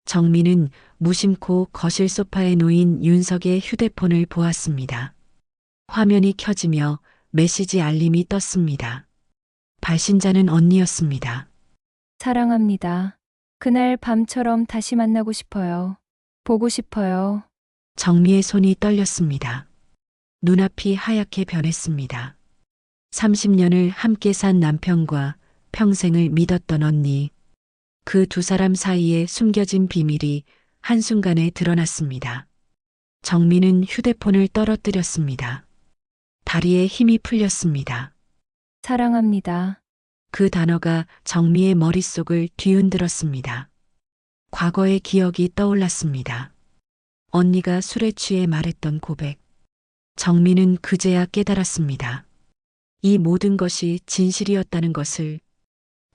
정민은 무심코 거실 소파에 놓인 윤석의 휴대폰을 보았습니다. 화면이 켜지며 메시지 알림이 떴습니다. 발신자는 언니였습니다. 사랑합니다. 그날 밤처럼 다시 만나고 싶어요. 보고 싶어요. 정미의 손이 떨렸습니다. 눈앞이 하얗게 변했습니다. 30년을 함께 산 남편과 평생을 믿었던 언니. 그 두 사람 사이에 숨겨진 비밀이 한순간에 드러났습니다. 정민은 휴대폰을 떨어뜨렸습니다. 다리에 힘이 풀렸습니다. 사랑합니다. 그 단어가 정미의 머릿속을 뒤흔들었습니다. 과거의 기억이 떠올랐습니다. 언니가 술에 취해 말했던 고백. 정민은 그제야 깨달았습니다. 이 모든 것이 진실이었다는 것을.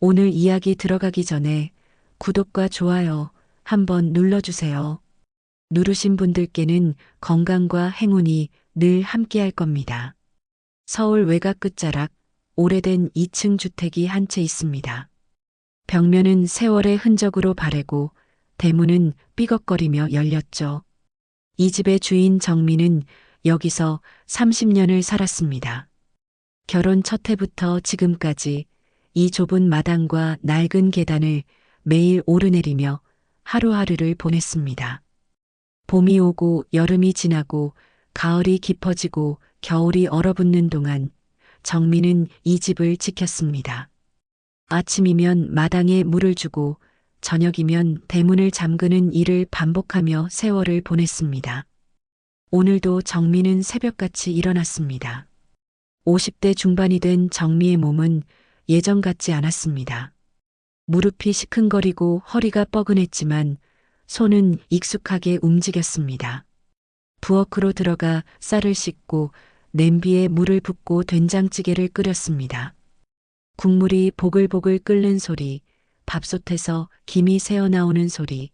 오늘 이야기 들어가기 전에 구독과 좋아요 한번 눌러주세요. 누르신 분들께는 건강과 행운이 늘 함께할 겁니다. 서울 외곽 끝자락 오래된 2층 주택이 한 채 있습니다. 벽면은 세월의 흔적으로 바래고 대문은 삐걱거리며 열렸죠. 이 집의 주인 정민은 여기서 30년을 살았습니다. 결혼 첫 해부터 지금까지 이 좁은 마당과 낡은 계단을 매일 오르내리며 하루하루를 보냈습니다. 봄이 오고 여름이 지나고 가을이 깊어지고 겨울이 얼어붙는 동안 정민은 이 집을 지켰습니다. 아침이면 마당에 물을 주고 저녁이면 대문을 잠그는 일을 반복하며 세월을 보냈습니다. 오늘도 정민은 새벽같이 일어났습니다. 50대 중반이 된 정미의 몸은 예전 같지 않았습니다. 무릎이 시큰거리고 허리가 뻐근했지만 손은 익숙하게 움직였습니다. 부엌으로 들어가 쌀을 씻고 냄비에 물을 붓고 된장찌개를 끓였습니다. 국물이 보글보글 끓는 소리, 밥솥에서 김이 새어나오는 소리,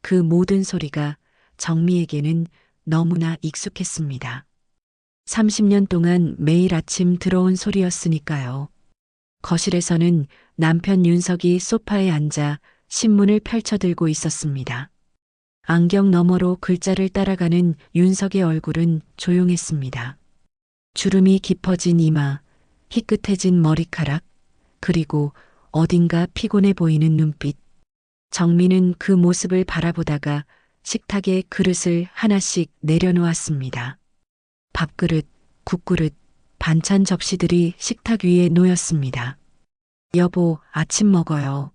그 모든 소리가 정미에게는 너무나 익숙했습니다. 30년 동안 매일 아침 들어온 소리였으니까요. 거실에서는 남편 윤석이 소파에 앉아 신문을 펼쳐들고 있었습니다. 안경 너머로 글자를 따라가는 윤석의 얼굴은 조용했습니다. 주름이 깊어진 이마, 희끗해진 머리카락, 그리고 어딘가 피곤해 보이는 눈빛. 정민은 그 모습을 바라보다가 식탁에 그릇을 하나씩 내려놓았습니다. 밥그릇, 국그릇, 반찬 접시들이 식탁 위에 놓였습니다. 여보, 아침 먹어요.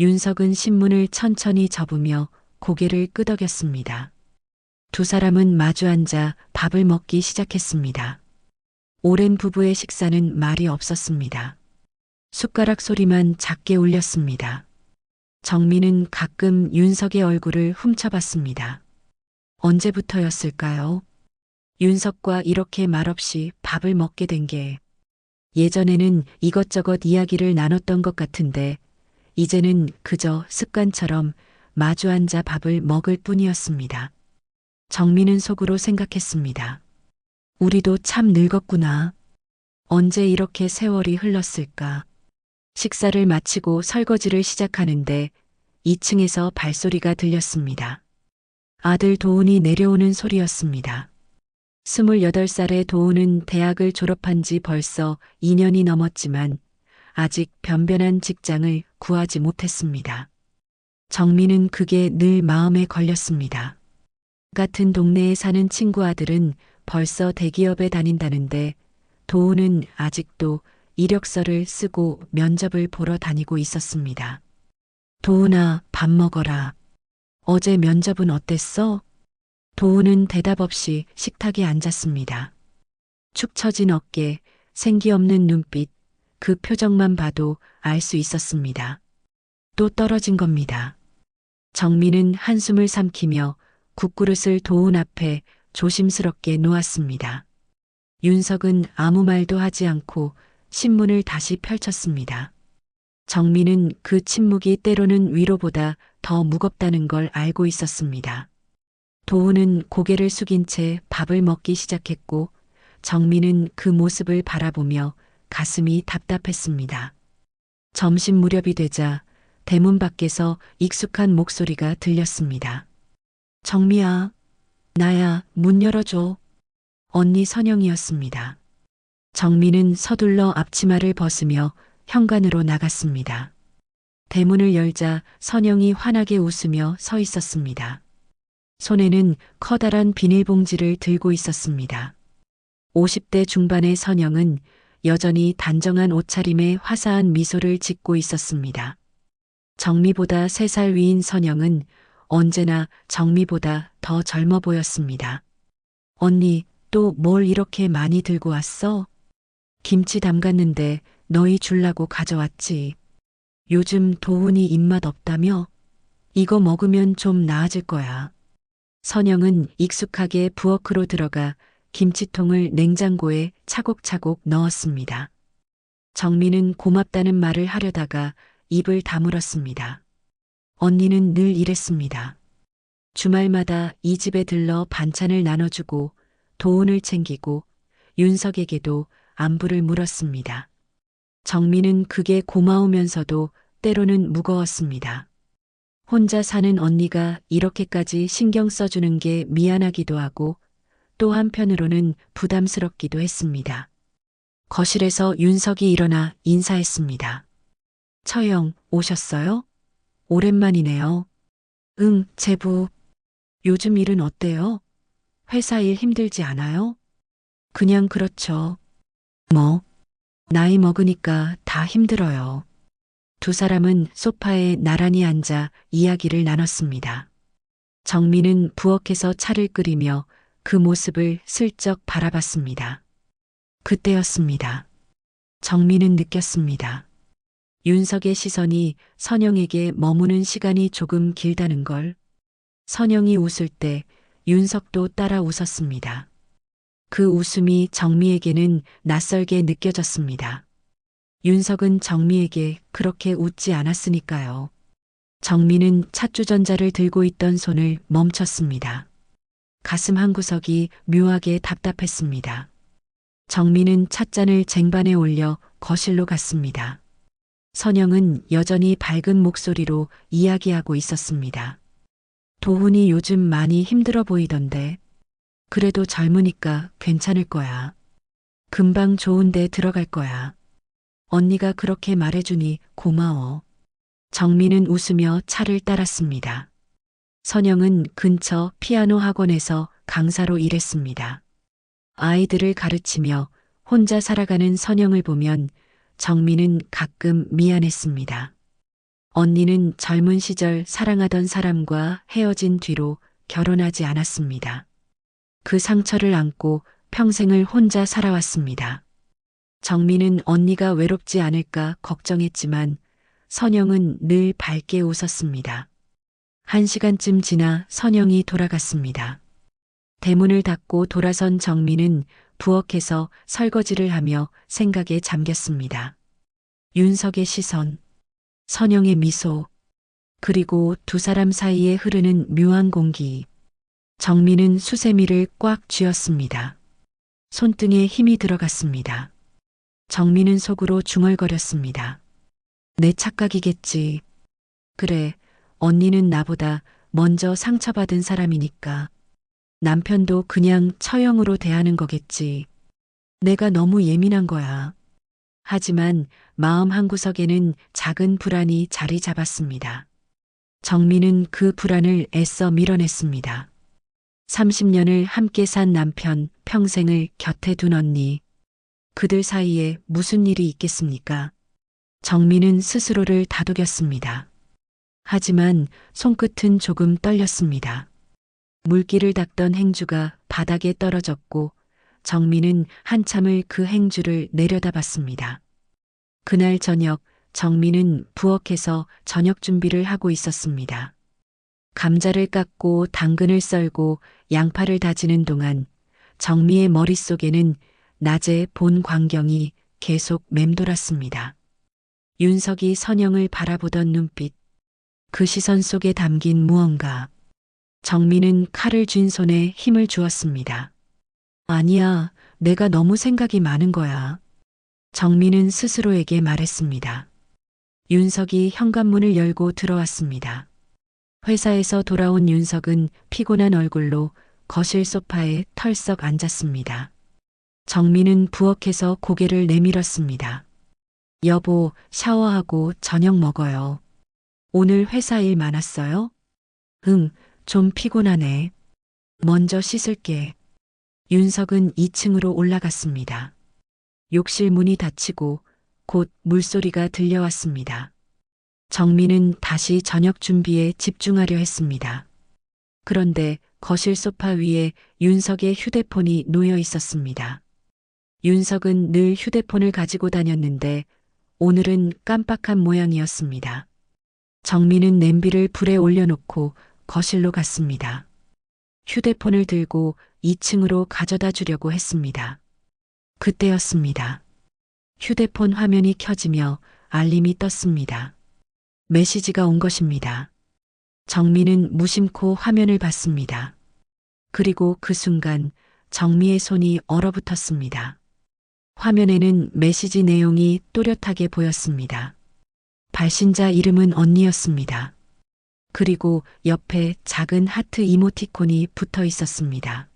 윤석은 신문을 천천히 접으며 고개를 끄덕였습니다. 두 사람은 마주 앉아 밥을 먹기 시작했습니다. 오랜 부부의 식사는 말이 없었습니다. 숟가락 소리만 작게 울렸습니다. 정민은 가끔 윤석의 얼굴을 훔쳐봤습니다. 언제부터였을까요? 윤석과 이렇게 말없이 밥을 먹게 된 게. 예전에는 이것저것 이야기를 나눴던 것 같은데 이제는 그저 습관처럼 마주 앉아 밥을 먹을 뿐이었습니다. 정민은 속으로 생각했습니다. 우리도 참 늙었구나. 언제 이렇게 세월이 흘렀을까. 식사를 마치고 설거지를 시작하는데 2층에서 발소리가 들렸습니다. 아들 도훈이 내려오는 소리였습니다. 28살의 도훈은 대학을 졸업한 지 벌써 2년이 넘었지만 아직 변변한 직장을 구하지 못했습니다. 정민은 그게 늘 마음에 걸렸습니다. 같은 동네에 사는 친구 아들은 벌써 대기업에 다닌다는데 도훈은 아직도 이력서를 쓰고 면접을 보러 다니고 있었습니다. 도훈아, 밥 먹어라. 어제 면접은 어땠어? 도훈은 대답 없이 식탁에 앉았습니다. 축 처진 어깨, 생기 없는 눈빛, 그 표정만 봐도 알 수 있었습니다. 또 떨어진 겁니다. 정민은 한숨을 삼키며 국그릇을 도훈 앞에 조심스럽게 놓았습니다. 윤석은 아무 말도 하지 않고 신문을 다시 펼쳤습니다. 정민은 그 침묵이 때로는 위로보다 더 무겁다는 걸 알고 있었습니다. 도훈은 고개를 숙인 채 밥을 먹기 시작했고 정민은 그 모습을 바라보며 가슴이 답답했습니다. 점심 무렵이 되자 대문 밖에서 익숙한 목소리가 들렸습니다. 정미야, 나야, 문 열어줘. 언니 선영이었습니다. 정미는 서둘러 앞치마를 벗으며 현관으로 나갔습니다. 대문을 열자 선영이 환하게 웃으며 서 있었습니다. 손에는 커다란 비닐봉지를 들고 있었습니다. 50대 중반의 선영은 여전히 단정한 옷차림에 화사한 미소를 짓고 있었습니다. 정미보다 3살 위인 선영은 언제나 정미보다 더 젊어 보였습니다. 언니, 또 뭘 이렇게 많이 들고 왔어? 김치 담갔는데 너희 줄라고 가져왔지. 요즘 도훈이 입맛 없다며? 이거 먹으면 좀 나아질 거야. 선영은 익숙하게 부엌으로 들어가 김치통을 냉장고에 차곡차곡 넣었습니다. 정미는 고맙다는 말을 하려다가 입을 다물었습니다. 언니는 늘 이랬습니다. 주말마다 이 집에 들러 반찬을 나눠주고 도훈을 챙기고 윤석에게도 안부를 물었습니다. 정미는 그게 고마우면서도 때로는 무거웠습니다. 혼자 사는 언니가 이렇게까지 신경 써주는 게 미안하기도 하고 또 한편으로는 부담스럽기도 했습니다. 거실에서 윤석이 일어나 인사했습니다. 처형, 오셨어요? 오랜만이네요. 응, 제부. 요즘 일은 어때요? 회사 일 힘들지 않아요? 그냥 그렇죠. 뭐, 나이 먹으니까 다 힘들어요. 두 사람은 소파에 나란히 앉아 이야기를 나눴습니다. 정미는 부엌에서 차를 끓이며 그 모습을 슬쩍 바라봤습니다. 그때였습니다. 정미는 느꼈습니다. 윤석의 시선이 선영에게 머무는 시간이 조금 길다는 걸. 선영이 웃을 때 윤석도 따라 웃었습니다. 그 웃음이 정미에게는 낯설게 느껴졌습니다. 윤석은 정미에게 그렇게 웃지 않았으니까요. 정미는 찻주전자를 들고 있던 손을 멈췄습니다. 가슴 한구석이 묘하게 답답했습니다. 정미는 찻잔을 쟁반에 올려 거실로 갔습니다. 선영은 여전히 밝은 목소리로 이야기하고 있었습니다. 도훈이 요즘 많이 힘들어 보이던데. 그래도 젊으니까 괜찮을 거야. 금방 좋은 데 들어갈 거야. 언니가 그렇게 말해주니 고마워. 정미는 웃으며 차를 따랐습니다. 선영은 근처 피아노 학원에서 강사로 일했습니다. 아이들을 가르치며 혼자 살아가는 선영을 보면 정미는 가끔 미안했습니다. 언니는 젊은 시절 사랑하던 사람과 헤어진 뒤로 결혼하지 않았습니다. 그 상처를 안고 평생을 혼자 살아왔습니다. 정미는 언니가 외롭지 않을까 걱정했지만 선영은 늘 밝게 웃었습니다. 1시간쯤 지나 선영이 돌아갔습니다. 대문을 닫고 돌아선 정미는 부엌에서 설거지를 하며 생각에 잠겼습니다. 윤석의 시선, 선영의 미소, 그리고 두 사람 사이에 흐르는 묘한 공기. 정미는 수세미를 꽉 쥐었습니다. 손등에 힘이 들어갔습니다. 정미는 속으로 중얼거렸습니다. 내 착각이겠지. 그래, 언니는 나보다 먼저 상처받은 사람이니까. 남편도 그냥 처형으로 대하는 거겠지. 내가 너무 예민한 거야. 하지만 마음 한구석에는 작은 불안이 자리 잡았습니다. 정미는 그 불안을 애써 밀어냈습니다. 30년을 함께 산 남편, 평생을 곁에 둔 언니. 그들 사이에 무슨 일이 있겠습니까? 정미는 스스로를 다독였습니다. 하지만 손끝은 조금 떨렸습니다. 물기를 닦던 행주가 바닥에 떨어졌고 정미는 한참을 그 행주를 내려다봤습니다. 그날 저녁 정미는 부엌에서 저녁 준비를 하고 있었습니다. 감자를 깎고 당근을 썰고 양파를 다지는 동안 정미의 머릿속에는 낮에 본 광경이 계속 맴돌았습니다. 윤석이 선영을 바라보던 눈빛, 그 시선 속에 담긴 무언가. 정미는 칼을 쥔 손에 힘을 주었습니다. 아니야, 내가 너무 생각이 많은 거야. 정미는 스스로에게 말했습니다. 윤석이 현관문을 열고 들어왔습니다. 회사에서 돌아온 윤석은 피곤한 얼굴로 거실 소파에 털썩 앉았습니다. 정민은 부엌에서 고개를 내밀었습니다. 여보, 샤워하고 저녁 먹어요. 오늘 회사 일 많았어요? 응, 좀 피곤하네. 먼저 씻을게. 윤석은 2층으로 올라갔습니다. 욕실 문이 닫히고 곧 물소리가 들려왔습니다. 정민은 다시 저녁 준비에 집중하려 했습니다. 그런데 거실 소파 위에 윤석의 휴대폰이 놓여 있었습니다. 윤석은 늘 휴대폰을 가지고 다녔는데 오늘은 깜빡한 모양이었습니다. 정민은 냄비를 불에 올려놓고 거실로 갔습니다. 휴대폰을 들고 2층으로 가져다 주려고 했습니다. 그때였습니다. 휴대폰 화면이 켜지며 알림이 떴습니다. 메시지가 온 것입니다. 정미는 무심코 화면을 봤습니다. 그리고 그 순간 정미의 손이 얼어붙었습니다. 화면에는 메시지 내용이 또렷하게 보였습니다. 발신자 이름은 언니였습니다. 그리고 옆에 작은 하트 이모티콘이 붙어 있었습니다.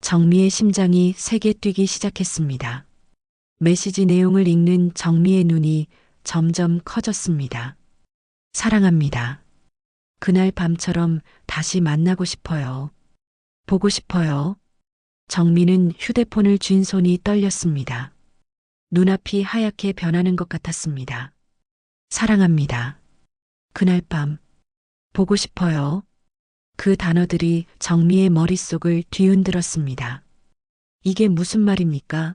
정미의 심장이 세게 뛰기 시작했습니다. 메시지 내용을 읽는 정미의 눈이 점점 커졌습니다. 사랑합니다. 그날 밤처럼 다시 만나고 싶어요. 보고 싶어요. 정미는 휴대폰을 쥔 손이 떨렸습니다. 눈앞이 하얗게 변하는 것 같았습니다. 사랑합니다. 그날 밤. 보고 싶어요. 그 단어들이 정미의 머릿속을 뒤흔들었습니다. 이게 무슨 말입니까?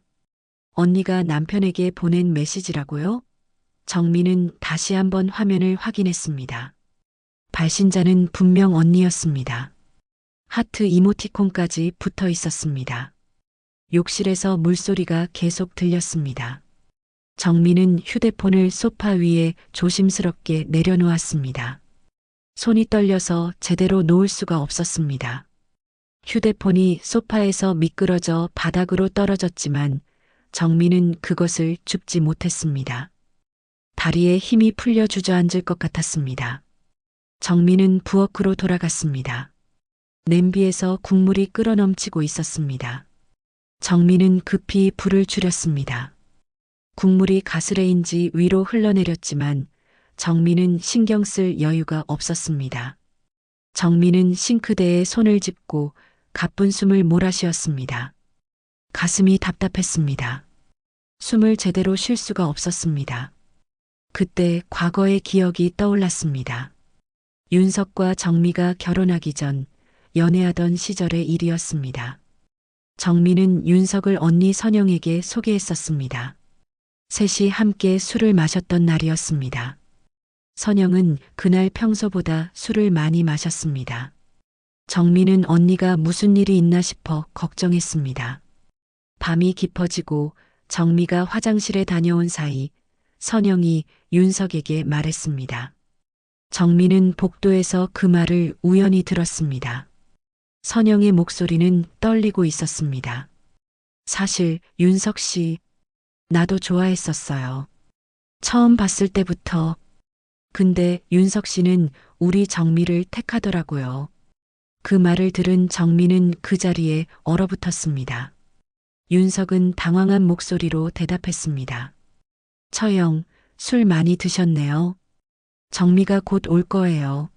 언니가 남편에게 보낸 메시지라고요? 정미는 다시 한번 화면을 확인했습니다. 발신자는 분명 언니였습니다. 하트 이모티콘까지 붙어 있었습니다. 욕실에서 물소리가 계속 들렸습니다. 정미는 휴대폰을 소파 위에 조심스럽게 내려놓았습니다. 손이 떨려서 제대로 놓을 수가 없었습니다. 휴대폰이 소파에서 미끄러져 바닥으로 떨어졌지만 정미는 그것을 줍지 못했습니다. 다리에 힘이 풀려 주저앉을 것 같았습니다. 정미는 부엌으로 돌아갔습니다. 냄비에서 국물이 끓어넘치고 있었습니다. 정미는 급히 불을 줄였습니다. 국물이 가스레인지 위로 흘러내렸지만 정미는 신경 쓸 여유가 없었습니다. 정미는 싱크대에 손을 짚고 가쁜 숨을 몰아쉬었습니다. 가슴이 답답했습니다. 숨을 제대로 쉴 수가 없었습니다. 그때 과거의 기억이 떠올랐습니다. 윤석과 정미가 결혼하기 전 연애하던 시절의 일이었습니다. 정미는 윤석을 언니 선영에게 소개했었습니다. 셋이 함께 술을 마셨던 날이었습니다. 선영은 그날 평소보다 술을 많이 마셨습니다. 정미는 언니가 무슨 일이 있나 싶어 걱정했습니다. 밤이 깊어지고 정미가 화장실에 다녀온 사이 선영이 윤석에게 말했습니다. 정미는 복도에서 그 말을 우연히 들었습니다. 선영의 목소리는 떨리고 있었습니다. 사실 윤석 씨, 나도 좋아했었어요. 처음 봤을 때부터. 근데 윤석 씨는 우리 정미를 택하더라고요. 그 말을 들은 정미는 그 자리에 얼어붙었습니다. 윤석은 당황한 목소리로 대답했습니다. 처영, 술 많이 드셨네요. 정미가 곧 올 거예요.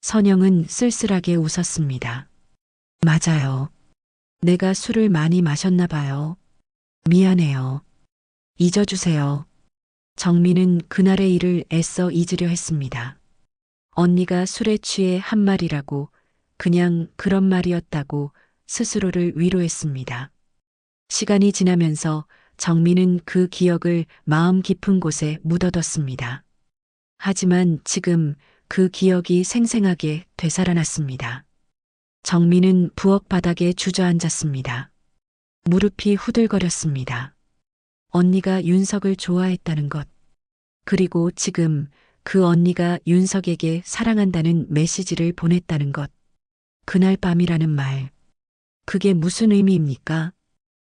선영은 쓸쓸하게 웃었습니다. 맞아요. 내가 술을 많이 마셨나 봐요. 미안해요. 잊어주세요. 정미는 그날의 일을 애써 잊으려 했습니다. 언니가 술에 취해 한 말이라고 그냥 그런 말이었다고 스스로를 위로했습니다. 시간이 지나면서 정미는 그 기억을 마음 깊은 곳에 묻어뒀습니다. 하지만 지금 그 기억이 생생하게 되살아났습니다. 정미는 부엌 바닥에 주저앉았습니다. 무릎이 후들거렸습니다. 언니가 윤석을 좋아했다는 것. 그리고 지금 그 언니가 윤석에게 사랑한다는 메시지를 보냈다는 것. 그날 밤이라는 말. 그게 무슨 의미입니까?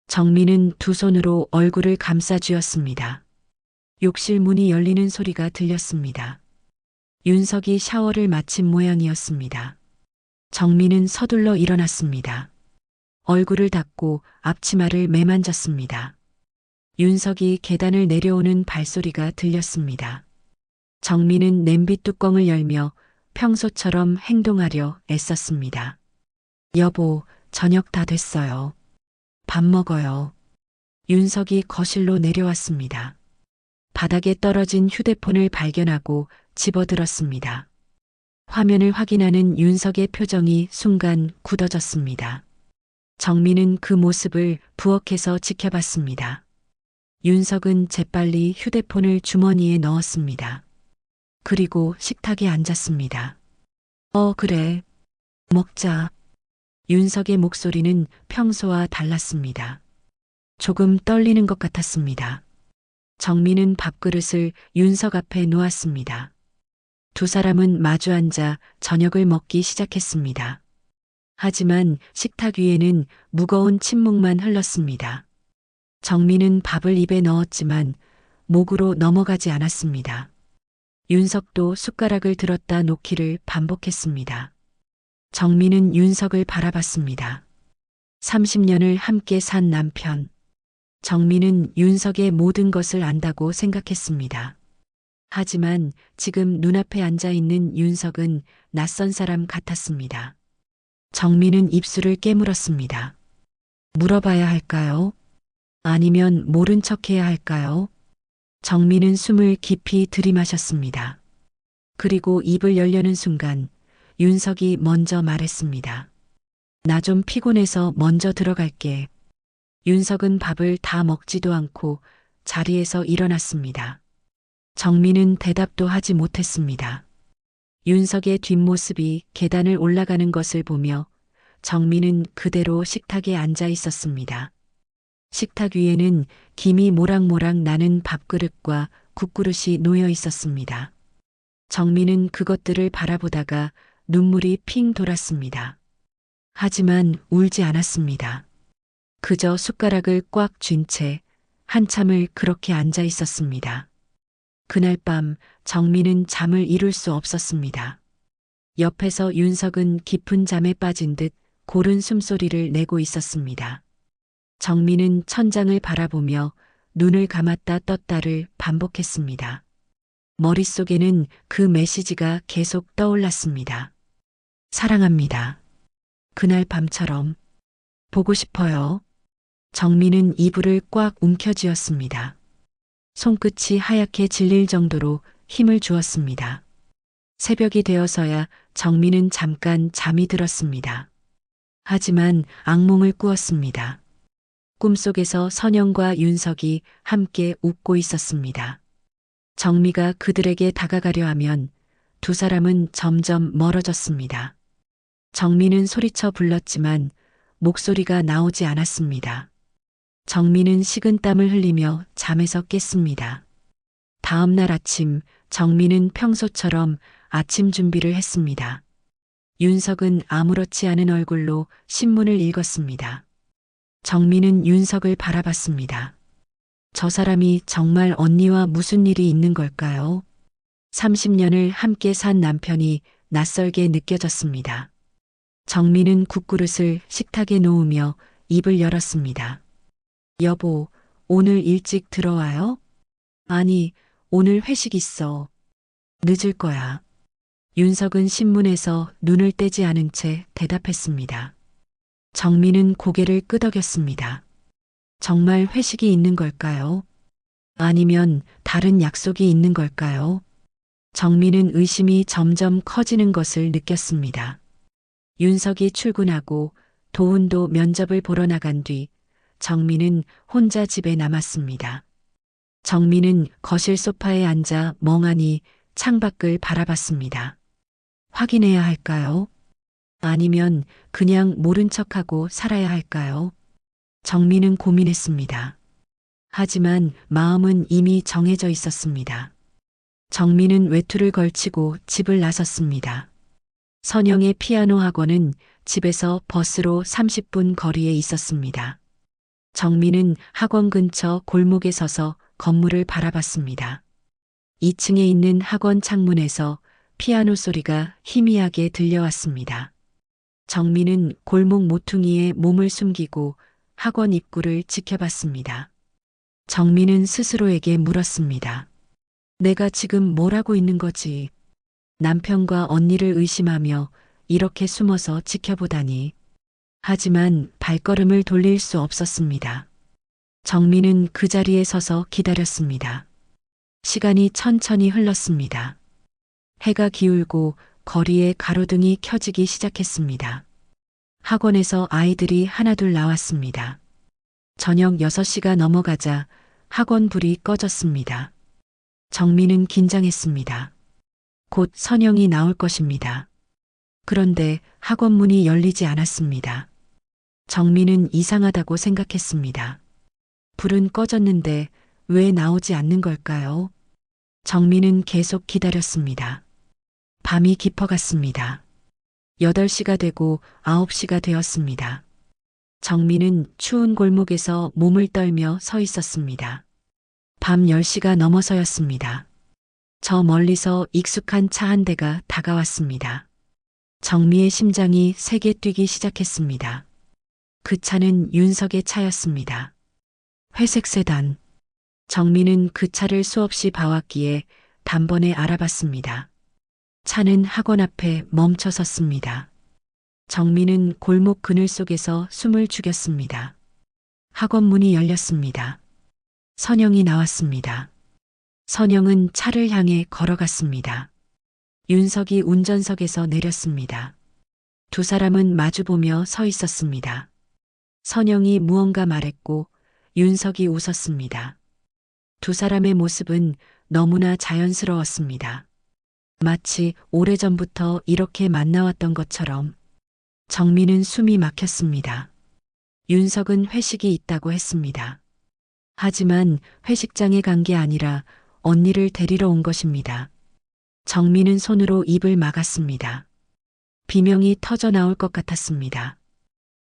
정미는 두 손으로 얼굴을 감싸 쥐었습니다. 욕실 문이 열리는 소리가 들렸습니다. 윤석이 샤워를 마친 모양이었습니다. 정민은 서둘러 일어났습니다. 얼굴을 닦고 앞치마를 매만졌습니다. 윤석이 계단을 내려오는 발소리가 들렸습니다. 정민은 냄비 뚜껑을 열며 평소처럼 행동하려 애썼습니다. 여보, 저녁 다 됐어요. 밥 먹어요. 윤석이 거실로 내려왔습니다. 바닥에 떨어진 휴대폰을 발견하고 집어들었습니다. 화면을 확인하는 윤석의 표정이 순간 굳어졌습니다. 정민은 그 모습을 부엌에서 지켜봤습니다. 윤석은 재빨리 휴대폰을 주머니에 넣었습니다. 그리고 식탁에 앉았습니다. 그래. 먹자. 윤석의 목소리는 평소와 달랐습니다. 조금 떨리는 것 같았습니다. 정민은 밥그릇을 윤석 앞에 놓았습니다. 두 사람은 마주 앉아 저녁을 먹기 시작했습니다. 하지만 식탁 위에는 무거운 침묵만 흘렀습니다. 정민은 밥을 입에 넣었지만 목으로 넘어가지 않았습니다. 윤석도 숟가락을 들었다 놓기를 반복했습니다. 정민은 윤석을 바라봤습니다. 30년을 함께 산 남편. 정민은 윤석의 모든 것을 안다고 생각했습니다. 하지만 지금 눈앞에 앉아 있는 윤석은 낯선 사람 같았습니다. 정민은 입술을 깨물었습니다. 물어봐야 할까요? 아니면 모른 척해야 할까요? 정민은 숨을 깊이 들이마셨습니다. 그리고 입을 열려는 순간 윤석이 먼저 말했습니다. 나 좀 피곤해서 먼저 들어갈게. 윤석은 밥을 다 먹지도 않고 자리에서 일어났습니다. 정민은 대답도 하지 못했습니다. 윤석의 뒷모습이 계단을 올라가는 것을 보며 정민은 그대로 식탁에 앉아 있었습니다. 식탁 위에는 김이 모락모락 나는 밥그릇과 국그릇이 놓여 있었습니다. 정민은 그것들을 바라보다가 눈물이 핑 돌았습니다. 하지만 울지 않았습니다. 그저 숟가락을 꽉 쥔 채 한참을 그렇게 앉아 있었습니다. 그날 밤 정민은 잠을 이룰 수 없었습니다. 옆에서 윤석은 깊은 잠에 빠진 듯 고른 숨소리를 내고 있었습니다. 정민은 천장을 바라보며 눈을 감았다 떴다를 반복했습니다. 머릿속에는 그 메시지가 계속 떠올랐습니다. 사랑합니다. 그날 밤처럼. 보고 싶어요. 정민은 이불을 꽉 움켜쥐었습니다. 손끝이 하얗게 질릴 정도로 힘을 주었습니다. 새벽이 되어서야 정민은 잠깐 잠이 들었습니다. 하지만 악몽을 꾸었습니다. 꿈속에서 선영과 윤석이 함께 웃고 있었습니다. 정미가 그들에게 다가가려 하면 두 사람은 점점 멀어졌습니다. 정미는 소리쳐 불렀지만 목소리가 나오지 않았습니다. 정미는 식은땀을 흘리며 잠에서 깼습니다. 다음 날 아침 정미는 평소처럼 아침 준비를 했습니다. 윤석은 아무렇지 않은 얼굴로 신문을 읽었습니다. 정미는 윤석을 바라봤습니다. 저 사람이 정말 언니와 무슨 일이 있는 걸까요? 30년을 함께 산 남편이 낯설게 느껴졌습니다. 정미는 국그릇을 식탁에 놓으며 입을 열었습니다. 여보, 오늘 일찍 들어와요? 아니, 오늘 회식 있어. 늦을 거야. 윤석은 신문에서 눈을 떼지 않은 채 대답했습니다. 정미는 고개를 끄덕였습니다. 정말 회식이 있는 걸까요? 아니면 다른 약속이 있는 걸까요? 정미는 의심이 점점 커지는 것을 느꼈습니다. 윤석이 출근하고 도훈도 면접을 보러 나간 뒤 정미는 혼자 집에 남았습니다. 정미는 거실 소파에 앉아 멍하니 창밖을 바라봤습니다. 확인해야 할까요? 아니면 그냥 모른 척하고 살아야 할까요? 정미는 고민했습니다. 하지만 마음은 이미 정해져 있었습니다. 정미는 외투를 걸치고 집을 나섰습니다. 선영의 피아노 학원은 집에서 버스로 30분 거리에 있었습니다. 정미는 학원 근처 골목에 서서 건물을 바라봤습니다. 2층에 있는 학원 창문에서 피아노 소리가 희미하게 들려왔습니다. 정민은 골목 모퉁이에 몸을 숨기고 학원 입구를 지켜봤습니다. 정민은 스스로에게 물었습니다. 내가 지금 뭘 하고 있는 거지? 남편과 언니를 의심하며 이렇게 숨어서 지켜보다니. 하지만 발걸음을 돌릴 수 없었습니다. 정민은 그 자리에 서서 기다렸습니다. 시간이 천천히 흘렀습니다. 해가 기울고 거리에 가로등이 켜지기 시작했습니다. 학원에서 아이들이 하나둘 나왔습니다. 저녁 6시가 넘어가자 학원 불이 꺼졌습니다. 정민은 긴장했습니다. 곧 선영이 나올 것입니다. 그런데 학원 문이 열리지 않았습니다. 정민은 이상하다고 생각했습니다. 불은 꺼졌는데 왜 나오지 않는 걸까요? 정민은 계속 기다렸습니다. 밤이 깊어갔습니다. 8시가 되고 9시가 되었습니다. 정민은 추운 골목에서 몸을 떨며 서 있었습니다. 밤 10시가 넘어서였습니다. 저 멀리서 익숙한 차 한 대가 다가왔습니다. 정미의 심장이 세게 뛰기 시작했습니다. 그 차는 윤석의 차였습니다. 회색 세단. 정민은 그 차를 수없이 봐왔기에 단번에 알아봤습니다. 차는 학원 앞에 멈춰 섰습니다. 정민은 골목 그늘 속에서 숨을 죽였습니다. 학원 문이 열렸습니다. 선영이 나왔습니다. 선영은 차를 향해 걸어갔습니다. 윤석이 운전석에서 내렸습니다. 두 사람은 마주보며 서 있었습니다. 선영이 무언가 말했고 윤석이 웃었습니다. 두 사람의 모습은 너무나 자연스러웠습니다. 마치 오래전부터 이렇게 만나왔던 것처럼. 정민은 숨이 막혔습니다. 윤석은 회식이 있다고 했습니다. 하지만 회식장에 간 게 아니라 언니를 데리러 온 것입니다. 정민은 손으로 입을 막았습니다. 비명이 터져 나올 것 같았습니다.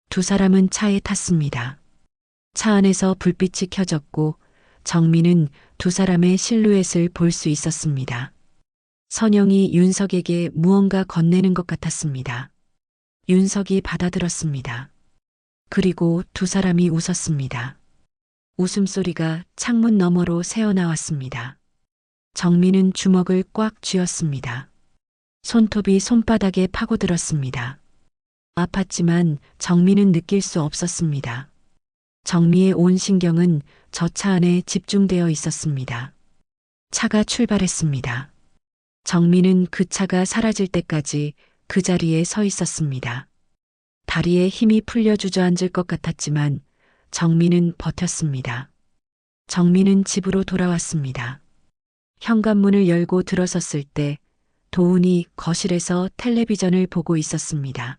두 사람은 차에 탔습니다. 차 안에서 불빛이 켜졌고 정민은 두 사람의 실루엣을 볼 수 있었습니다. 선영이 윤석에게 무언가 건네는 것 같았습니다. 윤석이 받아들었습니다. 그리고 두 사람이 웃었습니다. 웃음소리가 창문 너머로 새어나왔습니다. 정민은 주먹을 꽉 쥐었습니다. 손톱이 손바닥에 파고들었습니다. 아팠지만 정민은 느낄 수 없었습니다. 정미의 온 신경은 저 차 안에 집중되어 있었습니다. 차가 출발했습니다. 정민은 그 차가 사라질 때까지 그 자리에 서 있었습니다. 다리에 힘이 풀려 주저앉을 것 같았지만 정민은 버텼습니다. 정민은 집으로 돌아왔습니다. 현관문을 열고 들어섰을 때 도훈이 거실에서 텔레비전을 보고 있었습니다.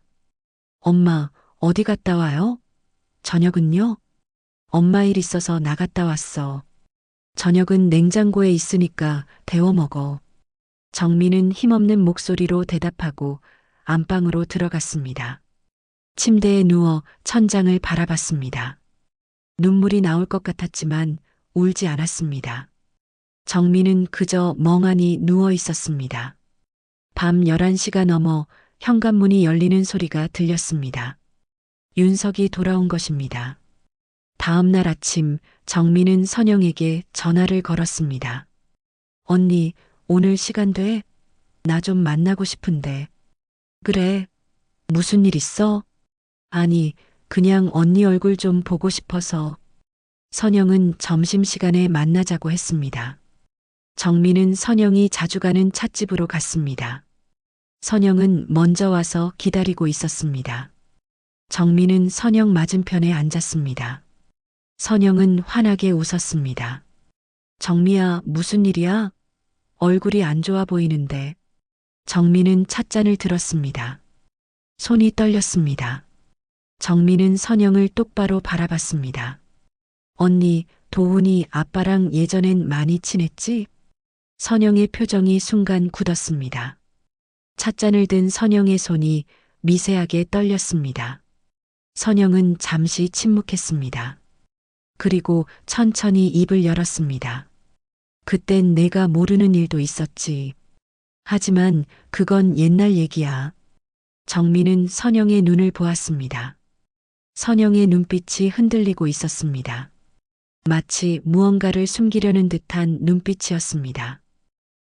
엄마, 어디 갔다 와요? 저녁은요? 엄마 일 있어서 나갔다 왔어. 저녁은 냉장고에 있으니까 데워 먹어. 정민은 힘없는 목소리로 대답하고 안방으로 들어갔습니다. 침대에 누워 천장을 바라봤습니다. 눈물이 나올 것 같았지만 울지 않았습니다. 정민은 그저 멍하니 누워 있었습니다. 밤 11시가 넘어 현관문이 열리는 소리가 들렸습니다. 윤석이 돌아온 것입니다. 다음 날 아침 정민은 선영에게 전화를 걸었습니다. 언니, 오늘 시간 돼? 나 좀 만나고 싶은데. 그래. 무슨 일 있어? 아니, 그냥 언니 얼굴 좀 보고 싶어서. 선영은 점심시간에 만나자고 했습니다. 정민은 선영이 자주 가는 찻집으로 갔습니다. 선영은 먼저 와서 기다리고 있었습니다. 정민은 선영 맞은편에 앉았습니다. 선영은 환하게 웃었습니다. 정미야, 무슨 일이야? 얼굴이 안 좋아 보이는데. 정민은 찻잔을 들었습니다. 손이 떨렸습니다. 정민은 선영을 똑바로 바라봤습니다. 언니, 도훈이 아빠랑 예전엔 많이 친했지? 선영의 표정이 순간 굳었습니다. 찻잔을 든 선영의 손이 미세하게 떨렸습니다. 선영은 잠시 침묵했습니다. 그리고 천천히 입을 열었습니다. 그땐 내가 모르는 일도 있었지. 하지만 그건 옛날 얘기야. 정민은 선영의 눈을 보았습니다. 선영의 눈빛이 흔들리고 있었습니다. 마치 무언가를 숨기려는 듯한 눈빛이었습니다.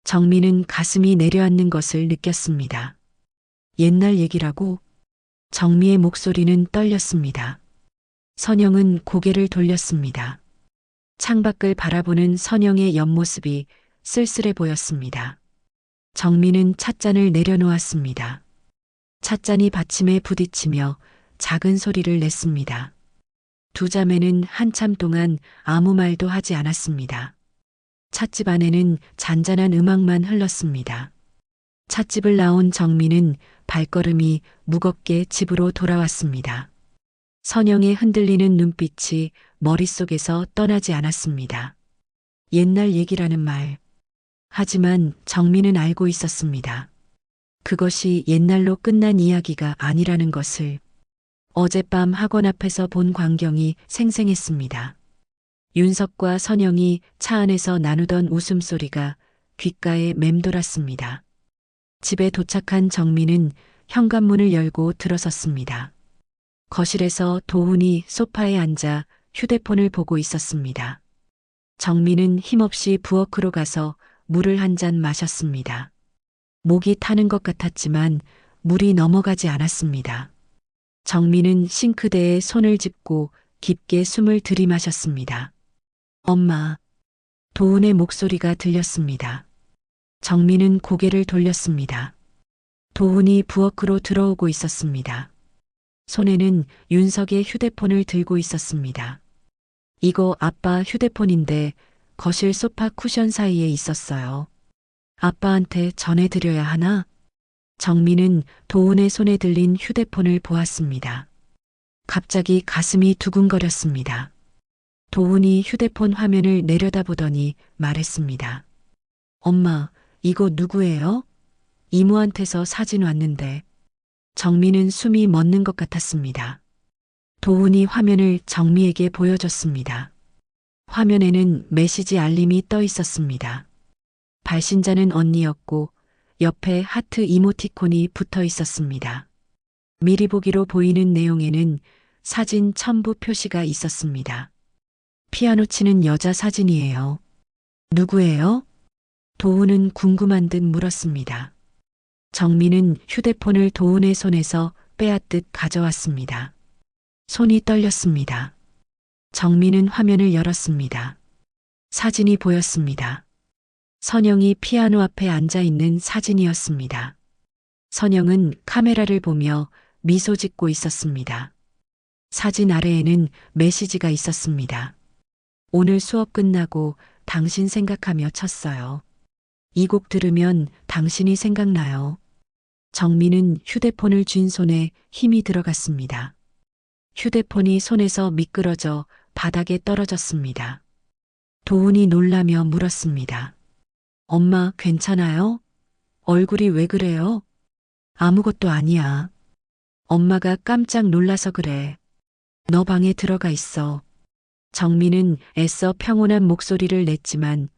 정민은 가슴이 내려앉는 것을 느꼈습니다. 옛날 얘기라고? 정미의 목소리는 떨렸습니다. 선영은 고개를 돌렸습니다. 창밖을 바라보는 선영의 옆모습이 쓸쓸해 보였습니다. 정민은 찻잔을 내려놓았습니다. 찻잔이 받침에 부딪히며 작은 소리를 냈습니다. 두 자매는 한참 동안 아무 말도 하지 않았습니다. 찻집 안에는 잔잔한 음악만 흘렀습니다. 찻집을 나온 정민은 발걸음이 무겁게 집으로 돌아왔습니다. 선영의 흔들리는 눈빛이 머릿속에서 떠나지 않았습니다. 옛날 얘기라는 말. 하지만 정민은 알고 있었습니다. 그것이 옛날로 끝난 이야기가 아니라는 것을. 어젯밤 학원 앞에서 본 광경이 생생했습니다. 윤석과 선영이 차 안에서 나누던 웃음소리가 귓가에 맴돌았습니다. 집에 도착한 정민은 현관문을 열고 들어섰습니다. 거실에서 도훈이 소파에 앉아 휴대폰을 보고 있었습니다. 정민은 힘없이 부엌으로 가서 물을 한 잔 마셨습니다. 목이 타는 것 같았지만 물이 넘어가지 않았습니다. 정민은 싱크대에 손을 짚고 깊게 숨을 들이마셨습니다. 엄마. 도훈의 목소리가 들렸습니다. 정민은 고개를 돌렸습니다. 도훈이 부엌으로 들어오고 있었습니다. 손에는 윤석의 휴대폰을 들고 있었습니다. 이거 아빠 휴대폰인데 거실 소파 쿠션 사이에 있었어요. 아빠한테 전해드려야 하나? 정민은 도훈의 손에 들린 휴대폰을 보았습니다. 갑자기 가슴이 두근거렸습니다. 도훈이 휴대폰 화면을 내려다보더니 말했습니다. 엄마, 이거 누구예요? 이모한테서 사진 왔는데. 정민은 숨이 멎는 것 같았습니다. 도훈이 화면을 정미에게 보여줬습니다. 화면에는 메시지 알림이 떠 있었습니다. 발신자는 언니였고 옆에 하트 이모티콘이 붙어 있었습니다. 미리 보기로 보이는 내용에는 사진 첨부 표시가 있었습니다. 피아노 치는 여자 사진이에요. 누구예요? 도훈은 궁금한 듯 물었습니다. 정민은 휴대폰을 도훈의 손에서 빼앗듯 가져왔습니다. 손이 떨렸습니다. 정민은 화면을 열었습니다. 사진이 보였습니다. 선영이 피아노 앞에 앉아 있는 사진이었습니다. 선영은 카메라를 보며 미소 짓고 있었습니다. 사진 아래에는 메시지가 있었습니다. 오늘 수업 끝나고 당신 생각하며 쳤어요. 이 곡 들으면 당신이 생각나요. 정민은 휴대폰을 쥔 손에 힘이 들어갔습니다. 휴대폰이 손에서 미끄러져 바닥에 떨어졌습니다. 도훈이 놀라며 물었습니다. 엄마, 괜찮아요? 얼굴이 왜 그래요? 아무것도 아니야. 엄마가 깜짝 놀라서 그래. 너 방에 들어가 있어. 정민은 애써 평온한 목소리를 냈지만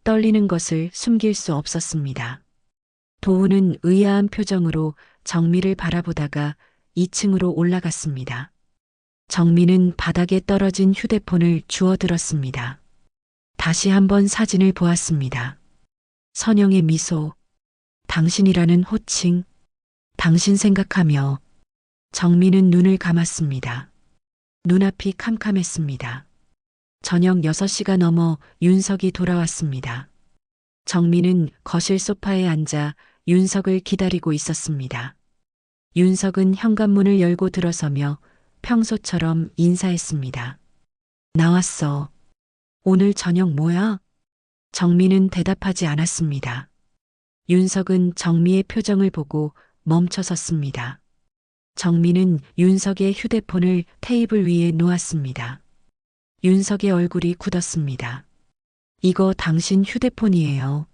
떨리는 것을 숨길 수 없었습니다. 도훈은 의아한 표정으로 정미를 바라보다가 2층으로 올라갔습니다. 정민은 바닥에 떨어진 휴대폰을 주워들었습니다. 다시 한번 사진을 보았습니다. 선영의 미소, 당신이라는 호칭, 당신 생각하며 정민은 눈을 감았습니다. 눈앞이 캄캄했습니다. 저녁 6시가 넘어 윤석이 돌아왔습니다. 정민은 거실 소파에 앉아 윤석을 기다리고 있었습니다. 윤석은 현관문을 열고 들어서며 평소처럼 인사했습니다. 나왔어. 오늘 저녁 뭐야? 정민은 대답하지 않았습니다. 윤석은 정미의 표정을 보고 멈춰섰습니다. 정민은 윤석의 휴대폰을 테이블 위에 놓았습니다. 윤석의 얼굴이 굳었습니다. 이거 당신 휴대폰이에요.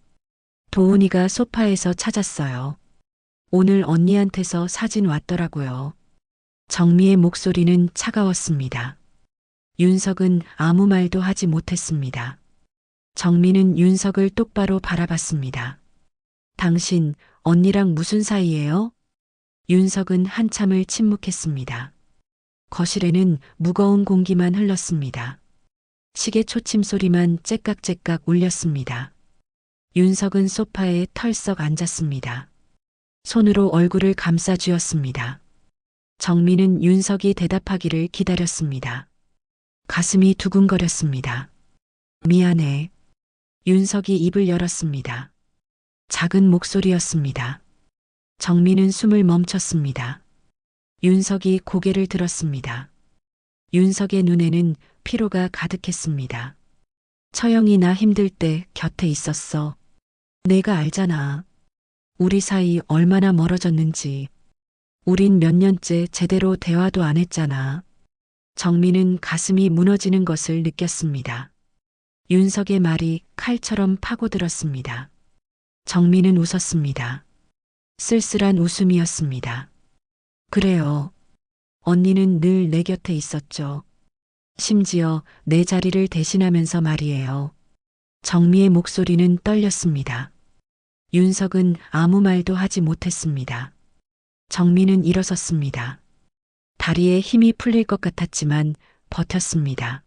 도훈이가 소파에서 찾았어요. 오늘 언니한테서 사진 왔더라고요. 정미의 목소리는 차가웠습니다. 윤석은 아무 말도 하지 못했습니다. 정민은 윤석을 똑바로 바라봤습니다. 당신 언니랑 무슨 사이예요? 윤석은 한참을 침묵했습니다. 거실에는 무거운 공기만 흘렀습니다. 시계 초침 소리만 째깍째깍 울렸습니다. 윤석은 소파에 털썩 앉았습니다. 손으로 얼굴을 감싸 쥐었습니다. 정민은 윤석이 대답하기를 기다렸습니다. 가슴이 두근거렸습니다. 미안해. 윤석이 입을 열었습니다. 작은 목소리였습니다. 정민은 숨을 멈췄습니다. 윤석이 고개를 들었습니다. 윤석의 눈에는 피로가 가득했습니다. 처형이 나 힘들 때 곁에 있었어. 내가 알잖아. 우리 사이 얼마나 멀어졌는지. 우린 몇 년째 제대로 대화도 안 했잖아. 정민은 가슴이 무너지는 것을 느꼈습니다. 윤석의 말이 칼처럼 파고들었습니다. 정민은 웃었습니다. 쓸쓸한 웃음이었습니다. 그래요. 언니는 늘 내 곁에 있었죠. 심지어 내 자리를 대신하면서 말이에요. 정미의 목소리는 떨렸습니다. 윤석은 아무 말도 하지 못했습니다. 정민은 일어섰습니다. 다리에 힘이 풀릴 것 같았지만 버텼습니다.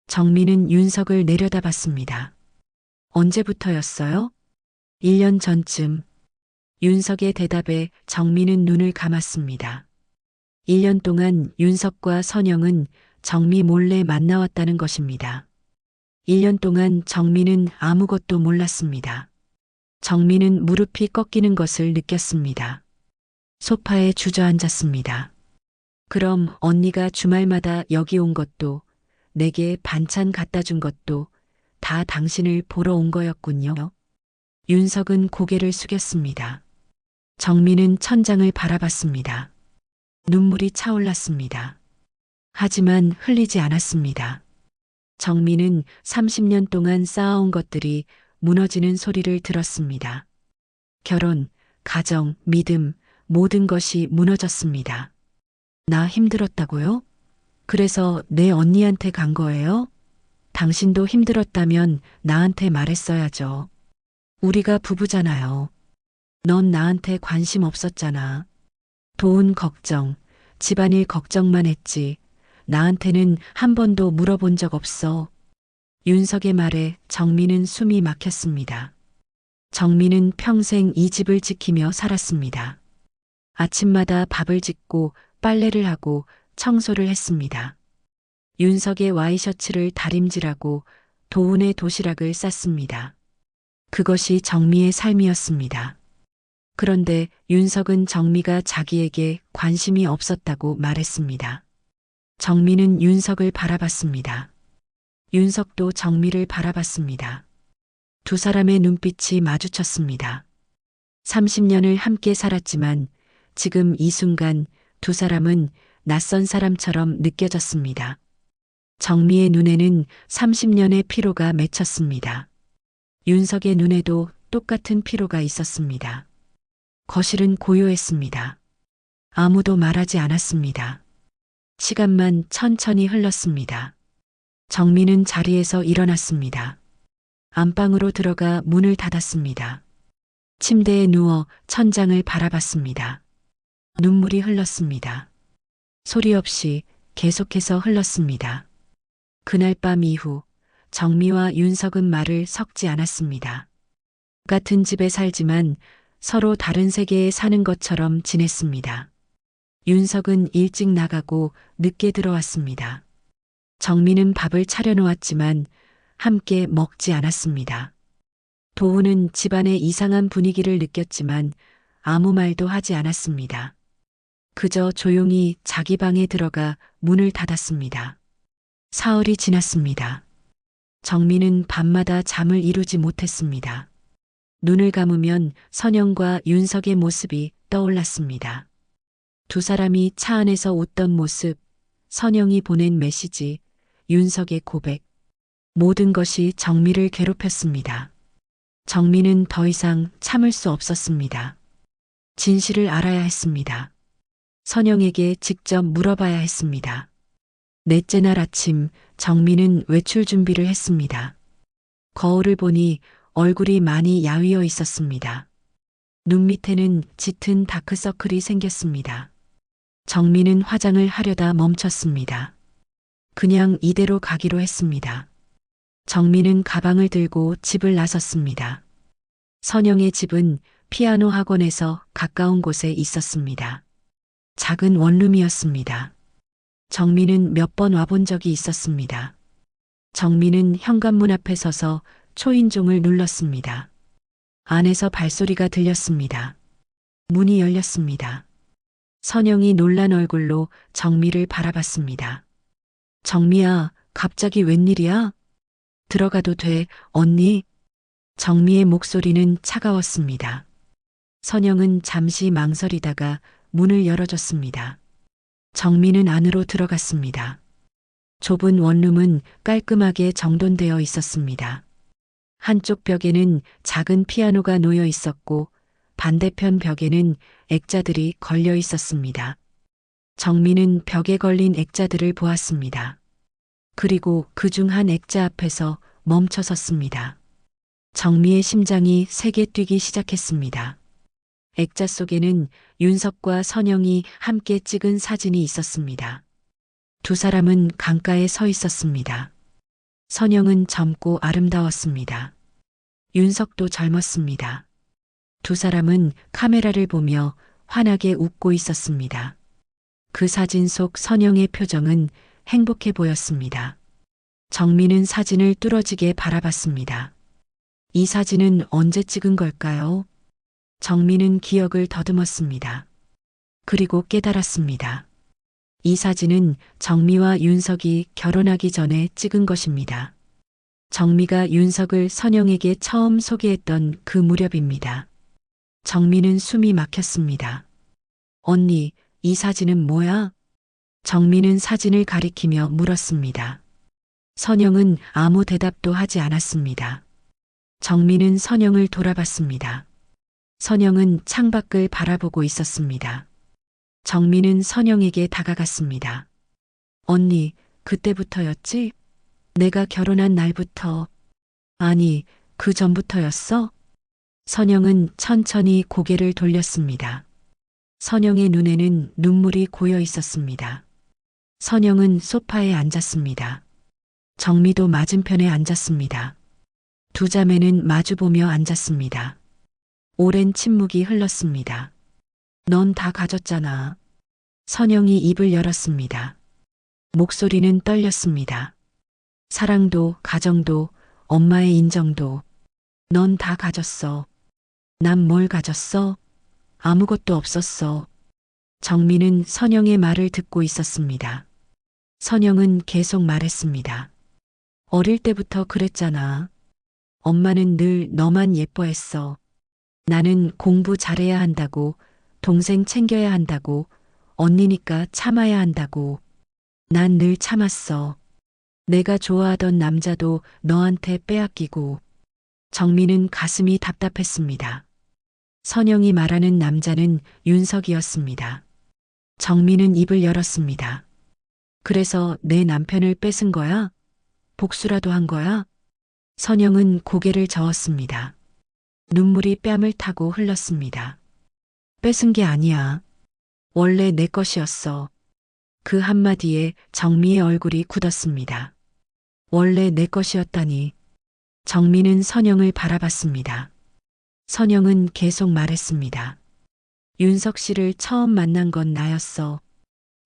정민은 윤석을 내려다봤습니다. 언제부터였어요? 1년 전쯤. 윤석의 대답에 정민은 눈을 감았습니다. 1년 동안 윤석과 선영은 정미 몰래 만나왔다는 것입니다. 1년 동안 정민은 아무것도 몰랐습니다. 정민은 무릎이 꺾이는 것을 느꼈습니다. 소파에 주저앉았습니다. 그럼 언니가 주말마다 여기 온 것도, 내게 반찬 갖다 준 것도 다 당신을 보러 온 거였군요. 윤석은 고개를 숙였습니다. 정민은 천장을 바라봤습니다. 눈물이 차올랐습니다. 하지만 흘리지 않았습니다. 정민은 30년 동안 쌓아온 것들이 무너지는 소리를 들었습니다. 결혼, 가정, 믿음, 모든 것이 무너졌습니다. 나 힘들었다고요? 그래서 내 언니한테 간 거예요? 당신도 힘들었다면 나한테 말했어야죠. 우리가 부부잖아요. 넌 나한테 관심 없었잖아. 돈 걱정, 집안일 걱정만 했지. 나한테는 한 번도 물어본 적 없어. 윤석의 말에 정민은 숨이 막혔습니다. 정민은 평생 이 집을 지키며 살았습니다. 아침마다 밥을 짓고 빨래를 하고 청소를 했습니다. 윤석의 와이셔츠를 다림질하고 도훈의 도시락을 쌌습니다. 그것이 정미의 삶이었습니다. 그런데 윤석은 정미가 자기에게 관심이 없었다고 말했습니다. 정미는 윤석을 바라봤습니다. 윤석도 정미를 바라봤습니다. 두 사람의 눈빛이 마주쳤습니다. 30년을 함께 살았지만 지금 이 순간 두 사람은 낯선 사람처럼 느껴졌습니다. 정미의 눈에는 30년의 피로가 맺혔습니다. 윤석의 눈에도 똑같은 피로가 있었습니다. 거실은 고요했습니다. 아무도 말하지 않았습니다. 시간만 천천히 흘렀습니다. 정민은 자리에서 일어났습니다. 안방으로 들어가 문을 닫았습니다. 침대에 누워 천장을 바라봤습니다. 눈물이 흘렀습니다. 소리 없이 계속해서 흘렀습니다. 그날 밤 이후 정미와 윤석은 말을 섞지 않았습니다. 같은 집에 살지만 서로 다른 세계에 사는 것처럼 지냈습니다. 윤석은 일찍 나가고 늦게 들어왔습니다. 정미는 밥을 차려놓았지만 함께 먹지 않았습니다. 도훈은 집안의 이상한 분위기를 느꼈지만 아무 말도 하지 않았습니다. 그저 조용히 자기 방에 들어가 문을 닫았습니다. 사흘이 지났습니다. 정미는 밤마다 잠을 이루지 못했습니다. 눈을 감으면 선영과 윤석의 모습이 떠올랐습니다. 두 사람이 차 안에서 웃던 모습, 선영이 보낸 메시지, 윤석의 고백, 모든 것이 정미를 괴롭혔습니다. 정미는 더 이상 참을 수 없었습니다. 진실을 알아야 했습니다. 선영에게 직접 물어봐야 했습니다. 넷째 날 아침 정민은 외출 준비를 했습니다. 거울을 보니 얼굴이 많이 야위어 있었습니다. 눈 밑에는 짙은 다크서클이 생겼습니다. 정민은 화장을 하려다 멈췄습니다. 그냥 이대로 가기로 했습니다. 정민은 가방을 들고 집을 나섰습니다. 선영의 집은 피아노 학원에서 가까운 곳에 있었습니다. 작은 원룸이었습니다. 정민은 몇 번 와본 적이 있었습니다. 정민은 현관문 앞에 서서 초인종을 눌렀습니다. 안에서 발소리가 들렸습니다. 문이 열렸습니다. 선영이 놀란 얼굴로 정미를 바라봤습니다. 정미야, 갑자기 웬일이야? 들어가도 돼, 언니? 정미의 목소리는 차가웠습니다. 선영은 잠시 망설이다가 문을 열어줬습니다. 정미는 안으로 들어갔습니다. 좁은 원룸은 깔끔하게 정돈되어 있었습니다. 한쪽 벽에는 작은 피아노가 놓여 있었고 반대편 벽에는 액자들이 걸려 있었습니다. 정미는 벽에 걸린 액자들을 보았습니다. 그리고 그중 한 액자 앞에서 멈춰 섰습니다. 정미의 심장이 세게 뛰기 시작했습니다. 액자 속에는 윤석과 선영이 함께 찍은 사진이 있었습니다. 두 사람은 강가에 서 있었습니다. 선영은 젊고 아름다웠습니다. 윤석도 젊었습니다. 두 사람은 카메라를 보며 환하게 웃고 있었습니다. 그 사진 속 선영의 표정은 행복해 보였습니다. 정민은 사진을 뚫어지게 바라봤습니다. 이 사진은 언제 찍은 걸까요? 정민은 기억을 더듬었습니다. 그리고 깨달았습니다. 이 사진은 정미와 윤석이 결혼하기 전에 찍은 것입니다. 정미가 윤석을 선영에게 처음 소개했던 그 무렵입니다. 정미는 숨이 막혔습니다. 언니, 이 사진은 뭐야? 정미는 사진을 가리키며 물었습니다. 선영은 아무 대답도 하지 않았습니다. 정미는 선영을 돌아봤습니다. 선영은 창밖을 바라보고 있었습니다. 정미는 선영에게 다가갔습니다. 언니, 그때부터였지? 내가 결혼한 날부터. 아니, 그 전부터였어? 선영은 천천히 고개를 돌렸습니다. 선영의 눈에는 눈물이 고여 있었습니다. 선영은 소파에 앉았습니다. 정미도 맞은편에 앉았습니다. 두 자매는 마주보며 앉았습니다. 오랜 침묵이 흘렀습니다. 넌 다 가졌잖아. 선영이 입을 열었습니다. 목소리는 떨렸습니다. 사랑도, 가정도, 엄마의 인정도. 넌 다 가졌어. 난 뭘 가졌어? 아무것도 없었어. 정민은 선영의 말을 듣고 있었습니다. 선영은 계속 말했습니다. 어릴 때부터 그랬잖아. 엄마는 늘 너만 예뻐했어. 나는 공부 잘해야 한다고, 동생 챙겨야 한다고, 언니니까 참아야 한다고. 난 늘 참았어. 내가 좋아하던 남자도 너한테 빼앗기고. 정민은 가슴이 답답했습니다. 선영이 말하는 남자는 윤석이었습니다. 정민은 입을 열었습니다. 그래서 내 남편을 뺏은 거야? 복수라도 한 거야? 선영은 고개를 저었습니다. 눈물이 뺨을 타고 흘렀습니다. 뺏은 게 아니야. 원래 내 것이었어. 그 한마디에 정미의 얼굴이 굳었습니다. 원래 내 것이었다니. 정미는 선영을 바라봤습니다. 선영은 계속 말했습니다. 윤석 씨를 처음 만난 건 나였어.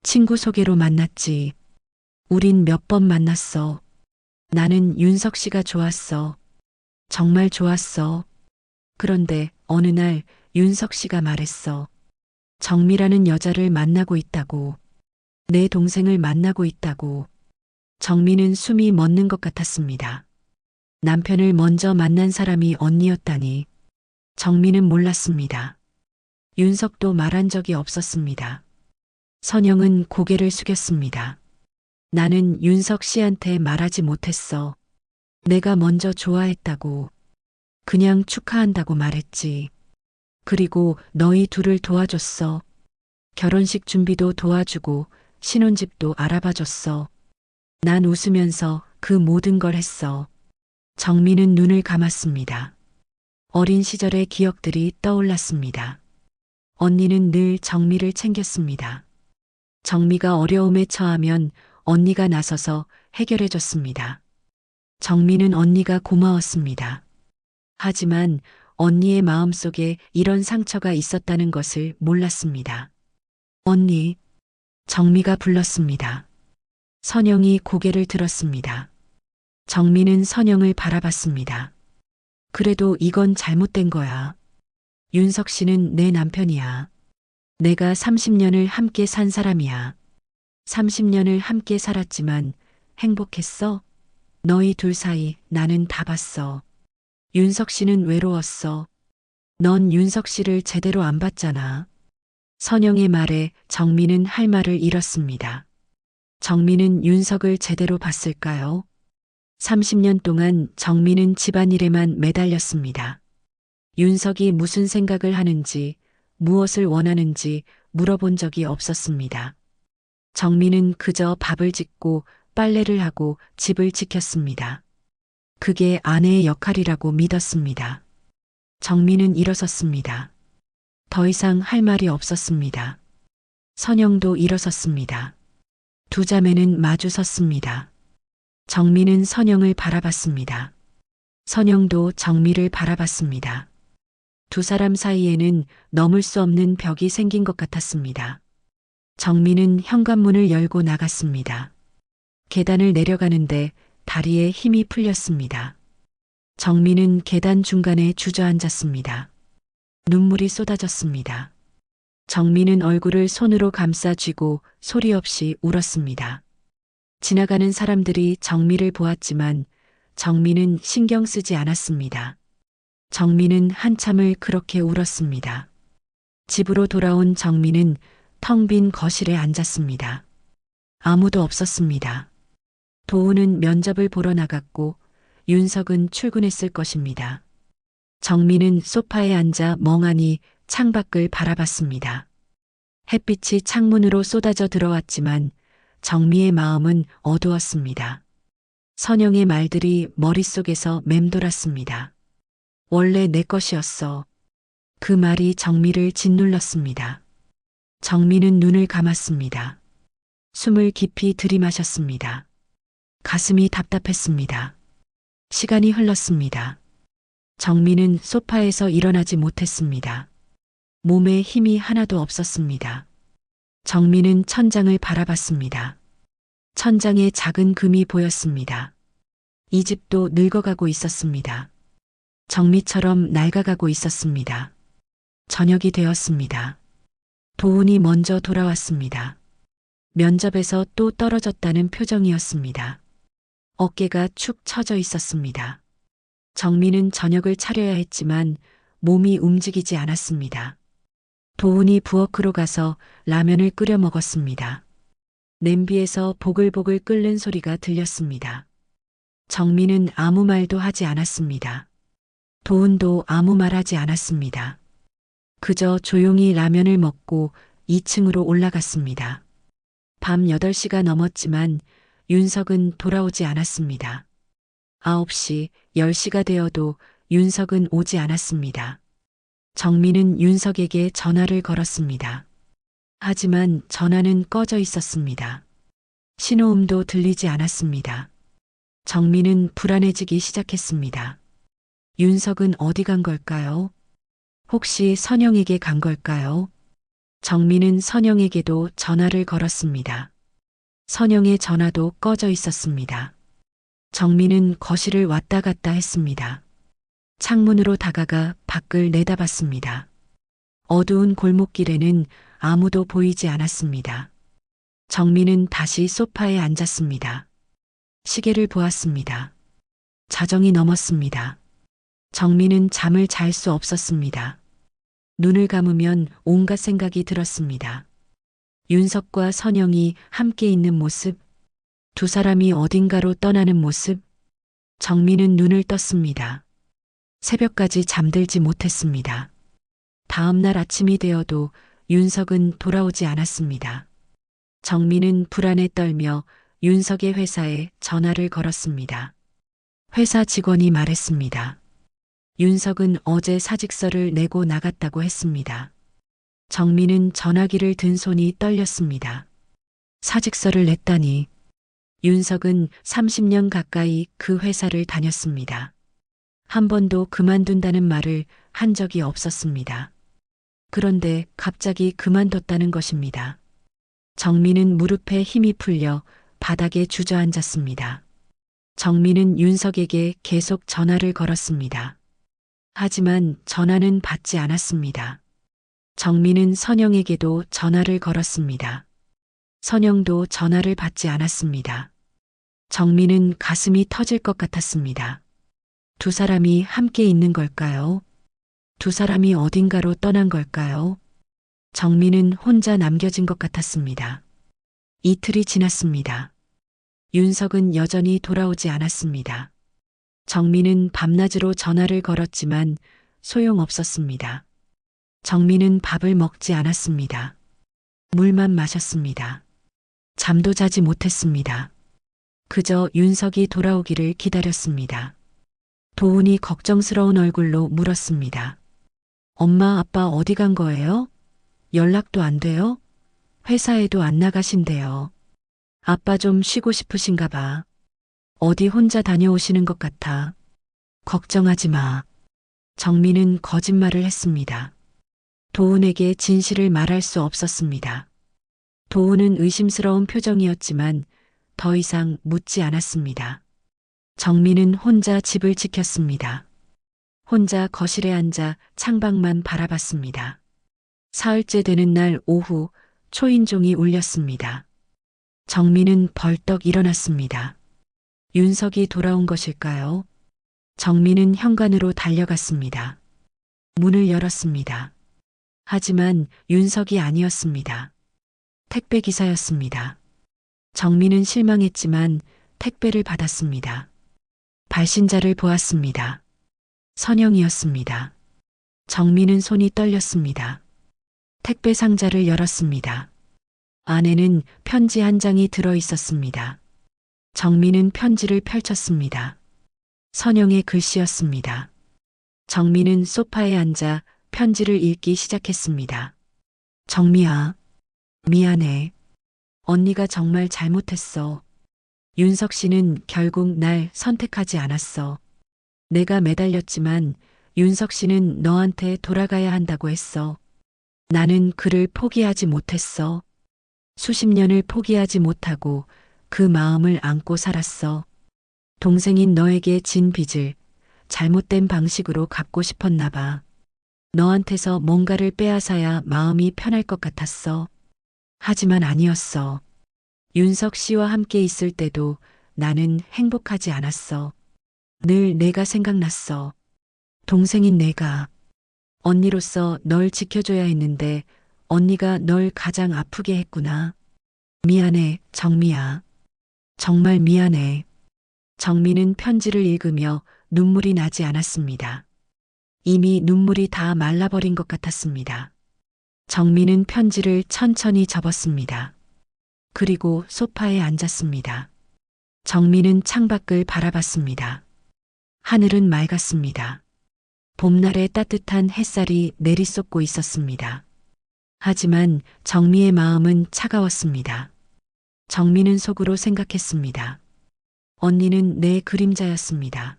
친구 소개로 만났지. 우린 몇 번 만났어. 나는 윤석 씨가 좋았어. 정말 좋았어. 그런데 어느 날 윤석 씨가 말했어. 정미라는 여자를 만나고 있다고. 내 동생을 만나고 있다고. 정미는 숨이 멎는 것 같았습니다. 남편을 먼저 만난 사람이 언니였다니. 정미는 몰랐습니다. 윤석도 말한 적이 없었습니다. 선영은 고개를 숙였습니다. 나는 윤석 씨한테 말하지 못했어. 내가 먼저 좋아했다고. 그냥 축하한다고 말했지. 그리고 너희 둘을 도와줬어. 결혼식 준비도 도와주고 신혼집도 알아봐줬어. 난 웃으면서 그 모든 걸 했어. 정민은 눈을 감았습니다. 어린 시절의 기억들이 떠올랐습니다. 언니는 늘 정미를 챙겼습니다. 정미가 어려움에 처하면 언니가 나서서 해결해 줬습니다. 정미는 언니가 고마웠습니다. 하지만 언니의 마음속에 이런 상처가 있었다는 것을 몰랐습니다. 언니, 정미가 불렀습니다. 선영이 고개를 들었습니다. 정미는 선영을 바라봤습니다. 그래도 이건 잘못된 거야. 윤석 씨는 내 남편이야. 내가 30년을 함께 산 사람이야. 30년을 함께 살았지만 행복했어? 너희 둘 사이 나는 다 봤어. 윤석 씨는 외로웠어. 넌 윤석 씨를 제대로 안 봤잖아. 선영의 말에 정민은 할 말을 잃었습니다. 정민은 윤석을 제대로 봤을까요? 30년 동안 정민은 집안일에만 매달렸습니다. 윤석이 무슨 생각을 하는지, 무엇을 원하는지 물어본 적이 없었습니다. 정민은 그저 밥을 짓고 빨래를 하고 집을 지켰습니다. 그게 아내의 역할이라고 믿었습니다. 정민은 일어섰습니다. 더 이상 할 말이 없었습니다. 선영도 일어섰습니다. 두 자매는 마주 섰습니다. 정민은 선영을 바라봤습니다. 선영도 정미를 바라봤습니다. 두 사람 사이에는 넘을 수 없는 벽이 생긴 것 같았습니다. 정민은 현관문을 열고 나갔습니다. 계단을 내려가는데 다리에 힘이 풀렸습니다. 정민은 계단 중간에 주저앉았습니다. 눈물이 쏟아졌습니다. 정민은 얼굴을 손으로 감싸 쥐고 소리 없이 울었습니다. 지나가는 사람들이 정미를 보았지만 정민은 신경 쓰지 않았습니다. 정민은 한참을 그렇게 울었습니다. 집으로 돌아온 정민은 텅 빈 거실에 앉았습니다. 아무도 없었습니다. 도우는 면접을 보러 나갔고 윤석은 출근했을 것입니다. 정민은 소파에 앉아 멍하니 창밖을 바라봤습니다. 햇빛이 창문으로 쏟아져 들어왔지만 정미의 마음은 어두웠습니다. 선영의 말들이 머릿속에서 맴돌았습니다. 원래 내 것이었어. 그 말이 정미를 짓눌렀습니다. 정미는 눈을 감았습니다. 숨을 깊이 들이마셨습니다. 가슴이 답답했습니다. 시간이 흘렀습니다. 정미는 소파에서 일어나지 못했습니다. 몸에 힘이 하나도 없었습니다. 정미는 천장을 바라봤습니다. 천장에 작은 금이 보였습니다. 이 집도 늙어가고 있었습니다. 정미처럼 낡아가고 있었습니다. 저녁이 되었습니다. 도훈이 먼저 돌아왔습니다. 면접에서 또 떨어졌다는 표정이었습니다. 어깨가 축 처져 있었습니다. 정미는 저녁을 차려야 했지만 몸이 움직이지 않았습니다. 도훈이 부엌으로 가서 라면을 끓여 먹었습니다. 냄비에서 보글보글 끓는 소리가 들렸습니다. 정미는 아무 말도 하지 않았습니다. 도훈도 아무 말 하지 않았습니다. 그저 조용히 라면을 먹고 2층으로 올라갔습니다. 밤 8시가 넘었지만 윤석은 돌아오지 않았습니다. 9시, 10시가 되어도 윤석은 오지 않았습니다. 정민은 윤석에게 전화를 걸었습니다. 하지만 전화는 꺼져 있었습니다. 신호음도 들리지 않았습니다. 정민은 불안해지기 시작했습니다. 윤석은 어디 간 걸까요? 혹시 선영에게 간 걸까요? 정민은 선영에게도 전화를 걸었습니다. 선영의 전화도 꺼져 있었습니다. 정민은 거실을 왔다 갔다 했습니다. 창문으로 다가가 밖을 내다봤습니다. 어두운 골목길에는 아무도 보이지 않았습니다. 정민은 다시 소파에 앉았습니다. 시계를 보았습니다. 자정이 넘었습니다. 정민은 잠을 잘 수 없었습니다. 눈을 감으면 온갖 생각이 들었습니다. 윤석과 선영이 함께 있는 모습, 두 사람이 어딘가로 떠나는 모습, 정민은 눈을 떴습니다. 새벽까지 잠들지 못했습니다. 다음 날 아침이 되어도 윤석은 돌아오지 않았습니다. 정민은 불안에 떨며 윤석의 회사에 전화를 걸었습니다. 회사 직원이 말했습니다. 윤석은 어제 사직서를 내고 나갔다고 했습니다. 정민은 전화기를 든 손이 떨렸습니다. 사직서를 냈다니. 윤석은 30년 가까이 그 회사를 다녔습니다. 한 번도 그만둔다는 말을 한 적이 없었습니다. 그런데 갑자기 그만뒀다는 것입니다. 정민은 무릎에 힘이 풀려 바닥에 주저앉았습니다. 정민은 윤석에게 계속 전화를 걸었습니다. 하지만 전화는 받지 않았습니다. 정민은 선영에게도 전화를 걸었습니다. 선영도 전화를 받지 않았습니다. 정민은 가슴이 터질 것 같았습니다. 두 사람이 함께 있는 걸까요? 두 사람이 어딘가로 떠난 걸까요? 정민은 혼자 남겨진 것 같았습니다. 이틀이 지났습니다. 윤석은 여전히 돌아오지 않았습니다. 정민은 밤낮으로 전화를 걸었지만 소용없었습니다. 정민은 밥을 먹지 않았습니다. 물만 마셨습니다. 잠도 자지 못했습니다. 그저 윤석이 돌아오기를 기다렸습니다. 도훈이 걱정스러운 얼굴로 물었습니다. 엄마, 아빠 어디 간 거예요? 연락도 안 돼요? 회사에도 안 나가신대요. 아빠 좀 쉬고 싶으신가 봐. 어디 혼자 다녀오시는 것 같아. 걱정하지 마. 정민은 거짓말을 했습니다. 도훈에게 진실을 말할 수 없었습니다. 도훈은 의심스러운 표정이었지만 더 이상 묻지 않았습니다. 정민은 혼자 집을 지켰습니다. 혼자 거실에 앉아 창밖만 바라봤습니다. 사흘째 되는 날 오후 초인종이 울렸습니다. 정민은 벌떡 일어났습니다. 윤석이 돌아온 것일까요? 정민은 현관으로 달려갔습니다. 문을 열었습니다. 하지만 윤석이 아니었습니다. 택배 기사였습니다. 정민은 실망했지만 택배를 받았습니다. 발신자를 보았습니다. 선영이었습니다. 정민은 손이 떨렸습니다. 택배 상자를 열었습니다. 안에는 편지 한 장이 들어 있었습니다. 정민은 편지를 펼쳤습니다. 선영의 글씨였습니다. 정민은 소파에 앉아 편지를 읽기 시작했습니다. 정미야, 미안해. 언니가 정말 잘못했어. 윤석 씨는 결국 날 선택하지 않았어. 내가 매달렸지만 윤석 씨는 너한테 돌아가야 한다고 했어. 나는 그를 포기하지 못했어. 수십 년을 포기하지 못하고 그 마음을 안고 살았어. 동생인 너에게 진 빚을 잘못된 방식으로 갚고 싶었나 봐. 너한테서 뭔가를 빼앗아야 마음이 편할 것 같았어. 하지만 아니었어. 윤석 씨와 함께 있을 때도 나는 행복하지 않았어. 늘 내가 생각났어. 동생인 내가. 언니로서 널 지켜줘야 했는데 언니가 널 가장 아프게 했구나. 미안해, 정미야. 정말 미안해. 정미는 편지를 읽으며 눈물이 나지 않았습니다. 이미 눈물이 다 말라버린 것 같았습니다. 정미는 편지를 천천히 접었습니다. 그리고 소파에 앉았습니다. 정미는 창밖을 바라봤습니다. 하늘은 맑았습니다. 봄날의 따뜻한 햇살이 내리쏟고 있었습니다. 하지만 정미의 마음은 차가웠습니다. 정미는 속으로 생각했습니다. 언니는 내 그림자였습니다.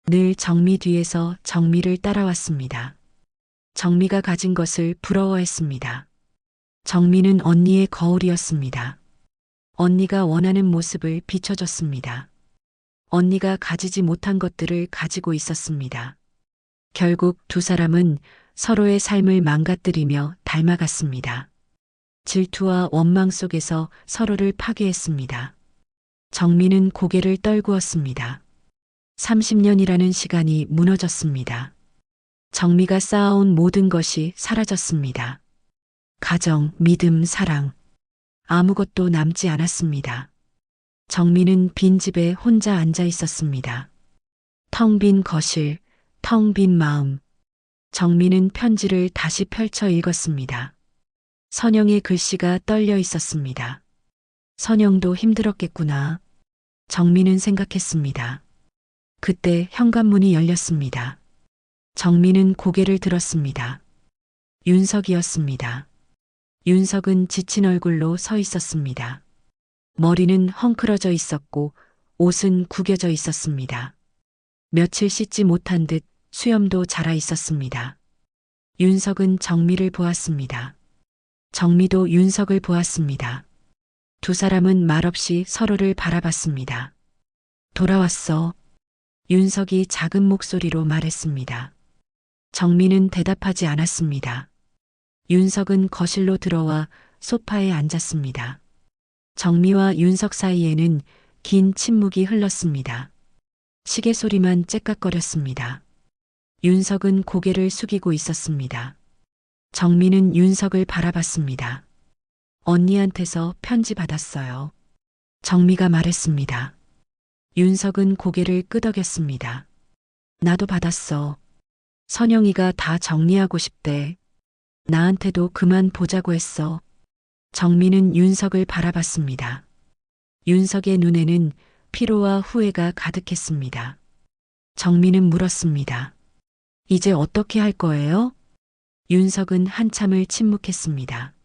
늘 정미 뒤에서 정미를 따라왔습니다. 정미가 가진 것을 부러워했습니다. 정미는 언니의 거울이었습니다. 언니가 원하는 모습을 비춰줬습니다. 언니가 가지지 못한 것들을 가지고 있었습니다. 결국 두 사람은 서로의 삶을 망가뜨리며 닮아갔습니다. 질투와 원망 속에서 서로를 파괴했습니다. 정미는 고개를 떨구었습니다. 30년이라는 시간이 무너졌습니다. 정미가 쌓아온 모든 것이 사라졌습니다. 가정, 믿음, 사랑. 아무것도 남지 않았습니다. 정미는 빈집에 혼자 앉아 있었습니다. 텅 빈 거실, 텅 빈 마음. 정미는 편지를 다시 펼쳐 읽었습니다. 선영의 글씨가 떨려 있었습니다. 선영도 힘들었겠구나. 정민은 생각했습니다. 그때 현관문이 열렸습니다. 정민은 고개를 들었습니다. 윤석이었습니다. 윤석은 지친 얼굴로 서 있었습니다. 머리는 헝클어져 있었고 옷은 구겨져 있었습니다. 며칠 씻지 못한 듯 수염도 자라 있었습니다. 윤석은 정미를 보았습니다. 정미도 윤석을 보았습니다. 두 사람은 말없이 서로를 바라봤습니다. 돌아왔어. 윤석이 작은 목소리로 말했습니다. 정미는 대답하지 않았습니다. 윤석은 거실로 들어와 소파에 앉았습니다. 정미와 윤석 사이에는 긴 침묵이 흘렀습니다. 시계 소리만 째깍거렸습니다. 윤석은 고개를 숙이고 있었습니다. 정미는 윤석을 바라봤습니다. 언니한테서 편지 받았어요. 정미가 말했습니다. 윤석은 고개를 끄덕였습니다. 나도 받았어. 선영이가 다 정리하고 싶대. 나한테도 그만 보자고 했어. 정미는 윤석을 바라봤습니다. 윤석의 눈에는 피로와 후회가 가득했습니다. 정미는 물었습니다. 이제 어떻게 할 거예요? 윤석은 한참을 침묵했습니다.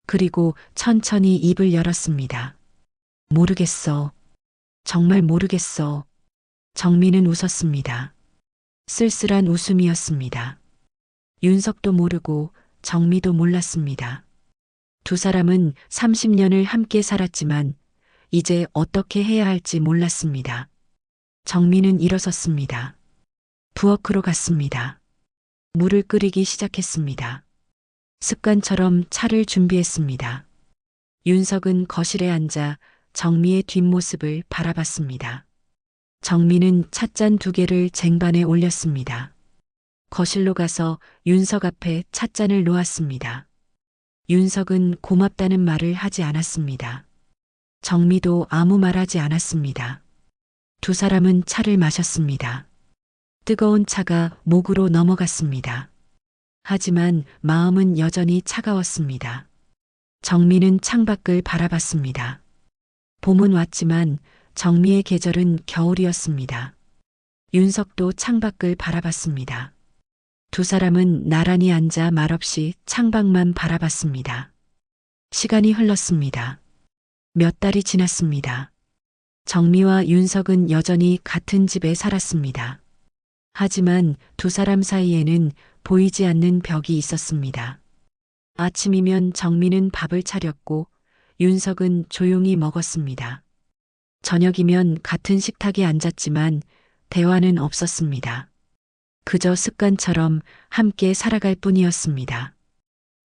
그리고 천천히 입을 열었습니다. 모르겠어. 정말 모르겠어. 정미는 웃었습니다. 쓸쓸한 웃음이었습니다. 윤석도 모르고 정미도 몰랐습니다. 두 사람은 30년을 함께 살았지만 이제 어떻게 해야 할지 몰랐습니다. 정미는 일어섰습니다. 부엌으로 갔습니다. 물을 끓이기 시작했습니다. 습관처럼 차를 준비했습니다. 윤석은 거실에 앉아 정미의 뒷모습을 바라봤습니다. 정미는 찻잔 2개를 쟁반에 올렸습니다. 거실로 가서 윤석 앞에 찻잔을 놓았습니다. 윤석은 고맙다는 말을 하지 않았습니다. 정미도 아무 말 하지 않았습니다. 두 사람은 차를 마셨습니다. 뜨거운 차가 목으로 넘어갔습니다. 하지만 마음은 여전히 차가웠습니다. 정미는 창밖을 바라봤습니다. 봄은 왔지만 정미의 계절은 겨울이었습니다. 윤석도 창밖을 바라봤습니다. 두 사람은 나란히 앉아 말없이 창밖만 바라봤습니다. 시간이 흘렀습니다. 몇 달이 지났습니다. 정미와 윤석은 여전히 같은 집에 살았습니다. 하지만 두 사람 사이에는 보이지 않는 벽이 있었습니다. 아침이면 정미는 밥을 차렸고 윤석은 조용히 먹었습니다. 저녁이면 같은 식탁에 앉았지만 대화는 없었습니다. 그저 습관처럼 함께 살아갈 뿐이었습니다.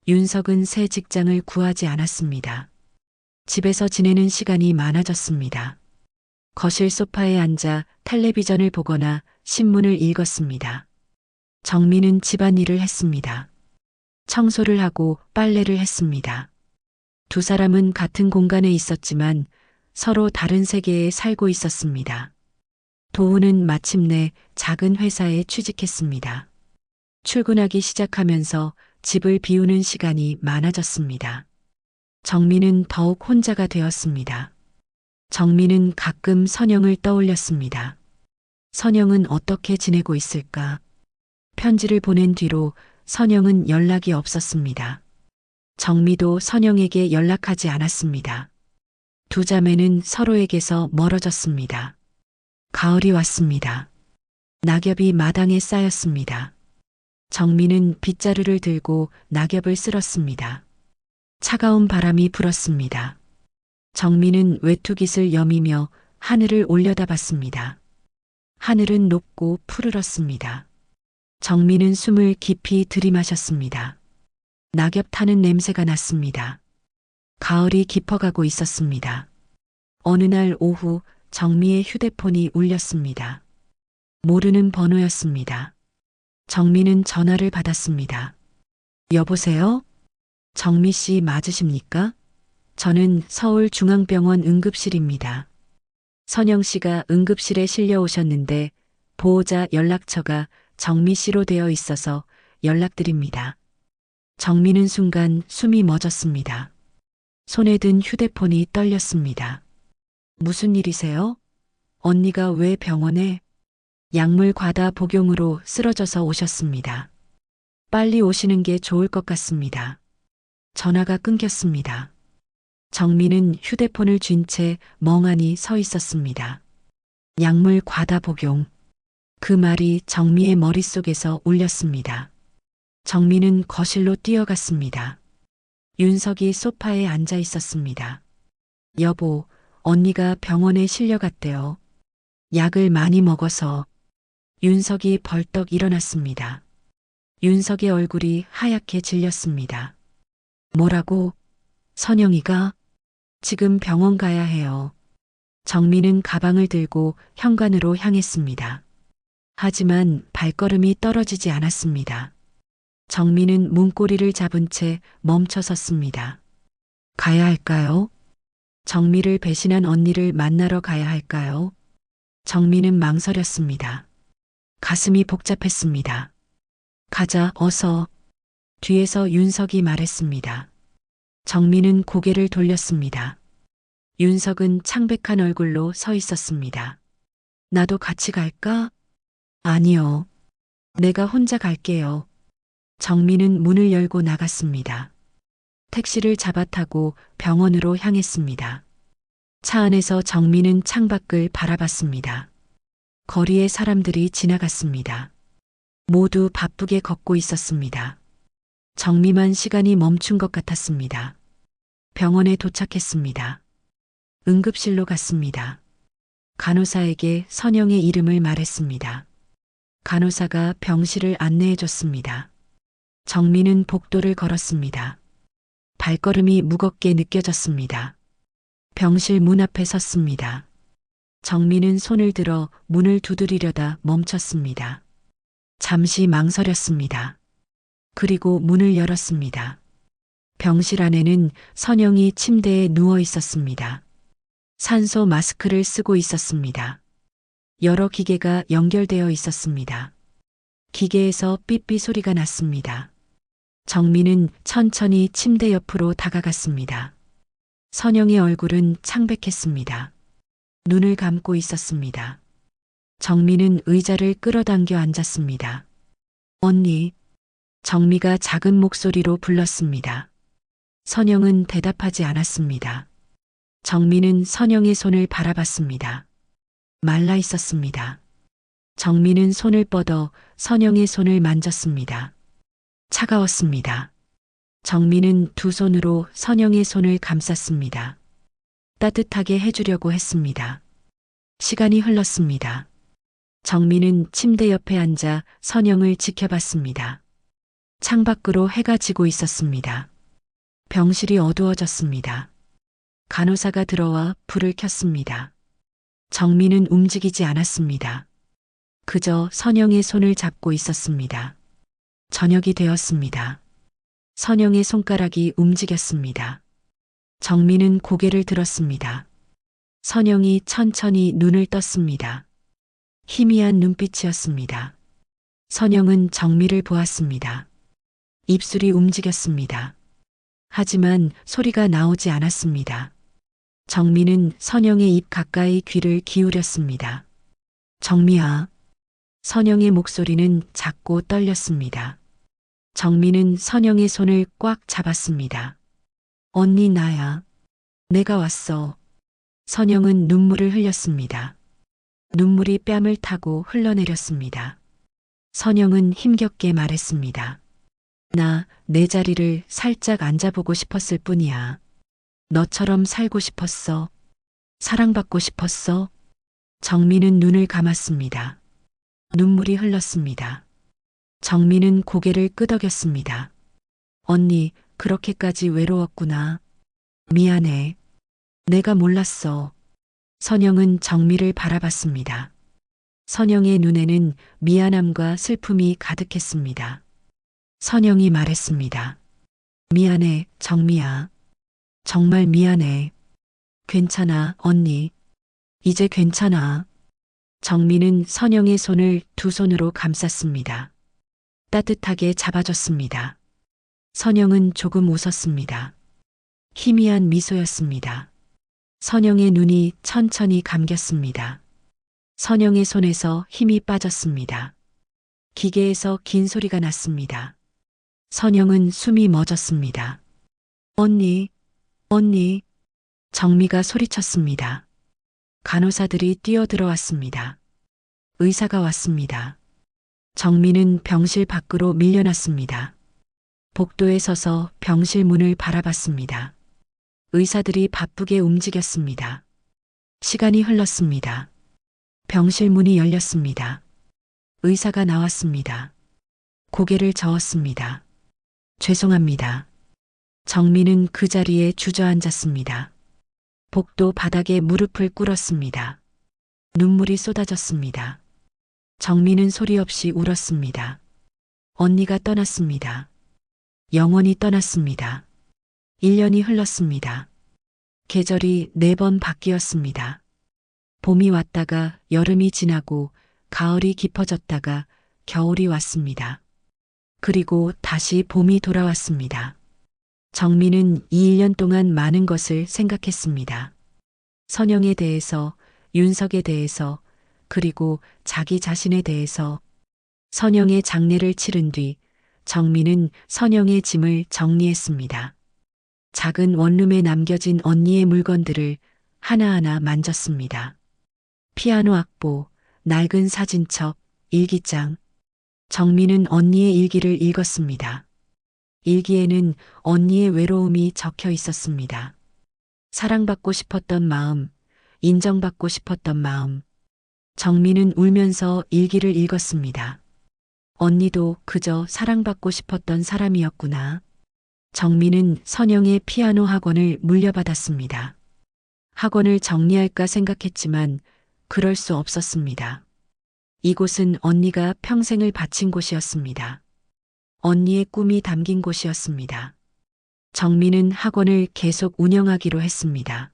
윤석은 새 직장을 구하지 않았습니다. 집에서 지내는 시간이 많아졌습니다. 거실 소파에 앉아 텔레비전을 보거나 신문을 읽었습니다. 정미는 집안일을 했습니다. 청소를 하고 빨래를 했습니다. 두 사람은 같은 공간에 있었지만 서로 다른 세계에 살고 있었습니다. 도우는 마침내 작은 회사에 취직했습니다. 출근하기 시작하면서 집을 비우는 시간이 많아졌습니다. 정미는 더욱 혼자가 되었습니다. 정미는 가끔 선영을 떠올렸습니다. 선영은 어떻게 지내고 있을까? 편지를 보낸 뒤로 선영은 연락이 없었습니다. 정미도 선영에게 연락하지 않았습니다. 두 자매는 서로에게서 멀어졌습니다. 가을이 왔습니다. 낙엽이 마당에 쌓였습니다. 정미는 빗자루를 들고 낙엽을 쓸었습니다. 차가운 바람이 불었습니다. 정미는 외투깃을 여미며 하늘을 올려다봤습니다. 하늘은 높고 푸르렀습니다. 정미는 숨을 깊이 들이마셨습니다. 낙엽 타는 냄새가 났습니다. 가을이 깊어가고 있었습니다. 어느 날 오후 정미의 휴대폰이 울렸습니다. 모르는 번호였습니다. 정미는 전화를 받았습니다. 여보세요? 정미 씨 맞으십니까? 저는 서울중앙병원 응급실입니다. 선영 씨가 응급실에 실려 오셨는데 보호자 연락처가 정미 씨로 되어 있어서 연락드립니다. 정미는 순간 숨이 멎었습니다. 손에 든 휴대폰이 떨렸습니다. 무슨 일이세요? 언니가 왜 병원에? 약물 과다 복용으로 쓰러져서 오셨습니다. 빨리 오시는 게 좋을 것 같습니다. 전화가 끊겼습니다. 정민은 휴대폰을 쥔 채 멍하니 서 있었습니다. 약물 과다 복용. 그 말이 정미의 머릿속에서 울렸습니다. 정민은 거실로 뛰어갔습니다. 윤석이 소파에 앉아 있었습니다. 여보, 언니가 병원에 실려갔대요. 약을 많이 먹어서. 윤석이 벌떡 일어났습니다. 윤석의 얼굴이 하얗게 질렸습니다. 뭐라고? 선영이가? 지금 병원 가야 해요. 정민은 가방을 들고 현관으로 향했습니다. 하지만 발걸음이 떨어지지 않았습니다. 정민은 문고리를 잡은 채 멈춰 섰습니다. 가야 할까요? 정미를 배신한 언니를 만나러 가야 할까요? 정민은 망설였습니다. 가슴이 복잡했습니다. 가자, 어서. 뒤에서 윤석이 말했습니다. 정민은 고개를 돌렸습니다. 윤석은 창백한 얼굴로 서 있었습니다. 나도 같이 갈까? 아니요. 내가 혼자 갈게요. 정민은 문을 열고 나갔습니다. 택시를 잡아 타고 병원으로 향했습니다. 차 안에서 정민은 창밖을 바라봤습니다. 거리에 사람들이 지나갔습니다. 모두 바쁘게 걷고 있었습니다. 정미만 시간이 멈춘 것 같았습니다. 병원에 도착했습니다. 응급실로 갔습니다. 간호사에게 선영의 이름을 말했습니다. 간호사가 병실을 안내해 줬습니다. 정민은 복도를 걸었습니다. 발걸음이 무겁게 느껴졌습니다. 병실 문 앞에 섰습니다. 정민은 손을 들어 문을 두드리려다 멈췄습니다. 잠시 망설였습니다. 그리고 문을 열었습니다. 병실 안에는 선영이 침대에 누워 있었습니다. 산소 마스크를 쓰고 있었습니다. 여러 기계가 연결되어 있었습니다. 기계에서 삐삐 소리가 났습니다. 정민은 천천히 침대 옆으로 다가갔습니다. 선영의 얼굴은 창백했습니다. 눈을 감고 있었습니다. 정민은 의자를 끌어당겨 앉았습니다. 언니. 정미가 작은 목소리로 불렀습니다. 선영은 대답하지 않았습니다. 정민은 선영의 손을 바라봤습니다. 말라 있었습니다. 정민은 손을 뻗어 선영의 손을 만졌습니다. 차가웠습니다. 정민은 두 손으로 선영의 손을 감쌌습니다. 따뜻하게 해주려고 했습니다. 시간이 흘렀습니다. 정민은 침대 옆에 앉아 선영을 지켜봤습니다. 창밖으로 해가 지고 있었습니다. 병실이 어두워졌습니다. 간호사가 들어와 불을 켰습니다. 정민은 움직이지 않았습니다. 그저 선영의 손을 잡고 있었습니다. 저녁이 되었습니다. 선영의 손가락이 움직였습니다. 정민은 고개를 들었습니다. 선영이 천천히 눈을 떴습니다. 희미한 눈빛이었습니다. 선영은 정미를 보았습니다. 입술이 움직였습니다. 하지만 소리가 나오지 않았습니다. 정미는 선영의 입 가까이 귀를 기울였습니다. 정미야. 선영의 목소리는 작고 떨렸습니다. 정미는 선영의 손을 꽉 잡았습니다. 언니 나야. 내가 왔어. 선영은 눈물을 흘렸습니다. 눈물이 뺨을 타고 흘러내렸습니다. 선영은 힘겹게 말했습니다. 나 내 자리를 살짝 앉아보고 싶었을 뿐이야. 너처럼 살고 싶었어. 사랑받고 싶었어. 정민은 눈을 감았습니다. 눈물이 흘렀습니다. 정민은 고개를 끄덕였습니다. 언니, 그렇게까지 외로웠구나. 미안해. 내가 몰랐어. 선영은 정미를 바라봤습니다. 선영의 눈에는 미안함과 슬픔이 가득했습니다. 선영이 말했습니다. 미안해, 정미야. 정말 미안해. 괜찮아, 언니. 이제 괜찮아. 정미는 선영의 손을 두 손으로 감쌌습니다. 따뜻하게 잡아줬습니다. 선영은 조금 웃었습니다. 희미한 미소였습니다. 선영의 눈이 천천히 감겼습니다. 선영의 손에서 힘이 빠졌습니다. 기계에서 긴 소리가 났습니다. 선영은 숨이 멎었습니다. 언니, 언니. 정미가 소리쳤습니다. 간호사들이 뛰어들어왔습니다. 의사가 왔습니다. 정미는 병실 밖으로 밀려났습니다. 복도에 서서 병실 문을 바라봤습니다. 의사들이 바쁘게 움직였습니다. 시간이 흘렀습니다. 병실 문이 열렸습니다. 의사가 나왔습니다. 고개를 저었습니다. 죄송합니다. 정미는 그 자리에 주저앉았습니다. 복도 바닥에 무릎을 꿇었습니다. 눈물이 쏟아졌습니다. 정미는 소리 없이 울었습니다. 언니가 떠났습니다. 영원히 떠났습니다. 1년이 흘렀습니다. 계절이 4번 바뀌었습니다. 봄이 왔다가 여름이 지나고 가을이 깊어졌다가 겨울이 왔습니다. 그리고 다시 봄이 돌아왔습니다. 정미는 이 1년 동안 많은 것을 생각했습니다. 선영에 대해서, 윤석에 대해서, 그리고 자기 자신에 대해서. 선영의 장례를 치른 뒤 정미는 선영의 짐을 정리했습니다. 작은 원룸에 남겨진 언니의 물건들을 하나하나 만졌습니다. 피아노 악보, 낡은 사진첩, 일기장. 정미는 언니의 일기를 읽었습니다. 일기에는 언니의 외로움이 적혀 있었습니다. 사랑받고 싶었던 마음, 인정받고 싶었던 마음. 정미는 울면서 일기를 읽었습니다. 언니도 그저 사랑받고 싶었던 사람이었구나. 정미는 선영의 피아노 학원을 물려받았습니다. 학원을 정리할까 생각했지만 그럴 수 없었습니다. 이곳은 언니가 평생을 바친 곳이었습니다. 언니의 꿈이 담긴 곳이었습니다. 정미는 학원을 계속 운영하기로 했습니다.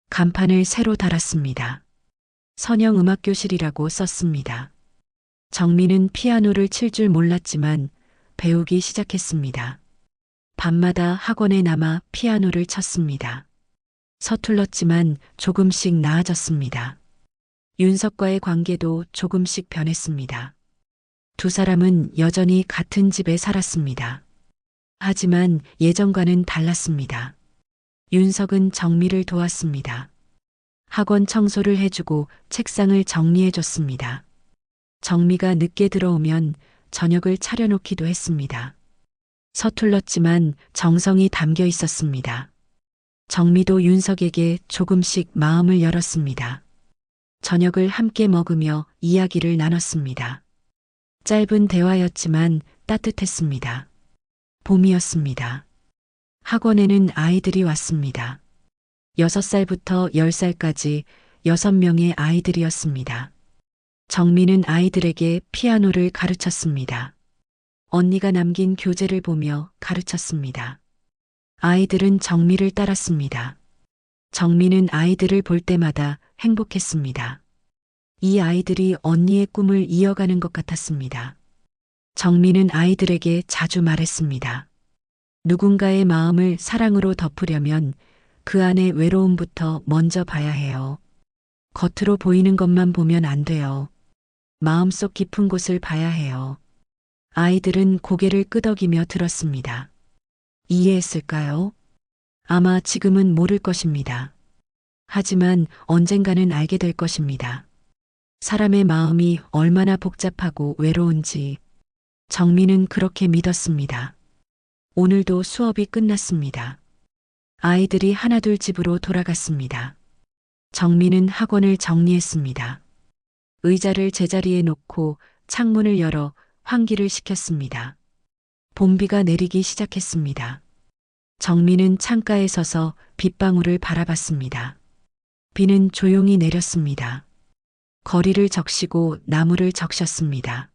간판을 새로 달았습니다. 선영 음악교실이라고 썼습니다. 정미는 피아노를 칠 줄 몰랐지만 배우기 시작했습니다. 밤마다 학원에 남아 피아노를 쳤습니다. 서툴렀지만 조금씩 나아졌습니다. 윤석과의 관계도 조금씩 변했습니다. 두 사람은 여전히 같은 집에 살았습니다. 하지만 예전과는 달랐습니다. 윤석은 정미를 도왔습니다. 학원 청소를 해주고 책상을 정리해줬습니다. 정미가 늦게 들어오면 저녁을 차려놓기도 했습니다. 서툴렀지만 정성이 담겨 있었습니다. 정미도 윤석에게 조금씩 마음을 열었습니다. 저녁을 함께 먹으며 이야기를 나눴습니다. 짧은 대화였지만 따뜻했습니다. 봄이었습니다. 학원에는 아이들이 왔습니다. 6살부터 10살까지 6명의 아이들이었습니다. 정미는 아이들에게 피아노를 가르쳤습니다. 언니가 남긴 교재를 보며 가르쳤습니다. 아이들은 정미를 따랐습니다. 정미는 아이들을 볼 때마다 행복했습니다. 이 아이들이 언니의 꿈을 이어가는 것 같았습니다. 정미는 아이들에게 자주 말했습니다. 누군가의 마음을 사랑으로 덮으려면 그 안의 외로움부터 먼저 봐야 해요. 겉으로 보이는 것만 보면 안 돼요. 마음속 깊은 곳을 봐야 해요. 아이들은 고개를 끄덕이며 들었습니다. 이해했을까요? 아마 지금은 모를 것입니다. 하지만 언젠가는 알게 될 것입니다. 사람의 마음이 얼마나 복잡하고 외로운지. 정미는 그렇게 믿었습니다. 오늘도 수업이 끝났습니다. 아이들이 하나둘 집으로 돌아갔습니다. 정미는 학원을 정리했습니다. 의자를 제자리에 놓고 창문을 열어 환기를 시켰습니다. 봄비가 내리기 시작했습니다. 정미는 창가에 서서 빗방울을 바라봤습니다. 비는 조용히 내렸습니다. 거리를 적시고 나무를 적셨습니다.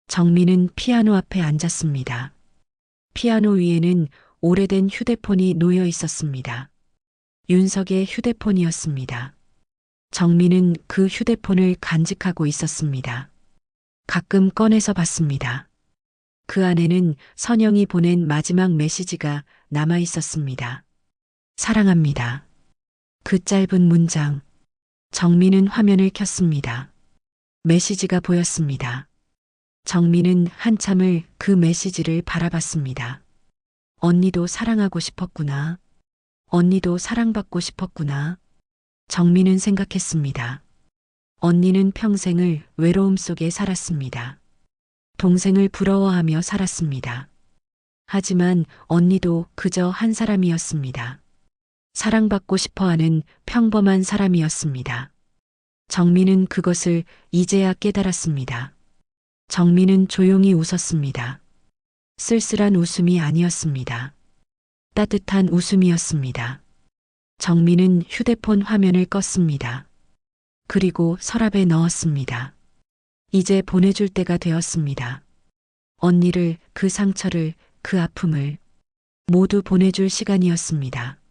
정미는 피아노 앞에 앉았습니다. 피아노 위에는 오래된 휴대폰이 놓여 있었습니다. 윤석의 휴대폰이었습니다. 정미는 그 휴대폰을 간직하고 있었습니다. 가끔 꺼내서 봤습니다. 그 안에는 선영이 보낸 마지막 메시지가 남아 있었습니다. 사랑합니다. 그 짧은 문장. 정민은 화면을 켰습니다. 메시지가 보였습니다. 정민은 한참을 그 메시지를 바라봤습니다. 언니도 사랑하고 싶었구나. 언니도 사랑받고 싶었구나. 정민은 생각했습니다. 언니는 평생을 외로움 속에 살았습니다. 동생을 부러워하며 살았습니다. 하지만 언니도 그저 한 사람이었습니다. 사랑받고 싶어 하는 평범한 사람이었습니다. 정민은 그것을 이제야 깨달았습니다. 정민은 조용히 웃었습니다. 쓸쓸한 웃음이 아니었습니다. 따뜻한 웃음이었습니다. 정민은 휴대폰 화면을 껐습니다. 그리고 서랍에 넣었습니다. 이제 보내줄 때가 되었습니다. 언니를, 그 상처를, 그 아픔을 모두 보내줄 시간이었습니다.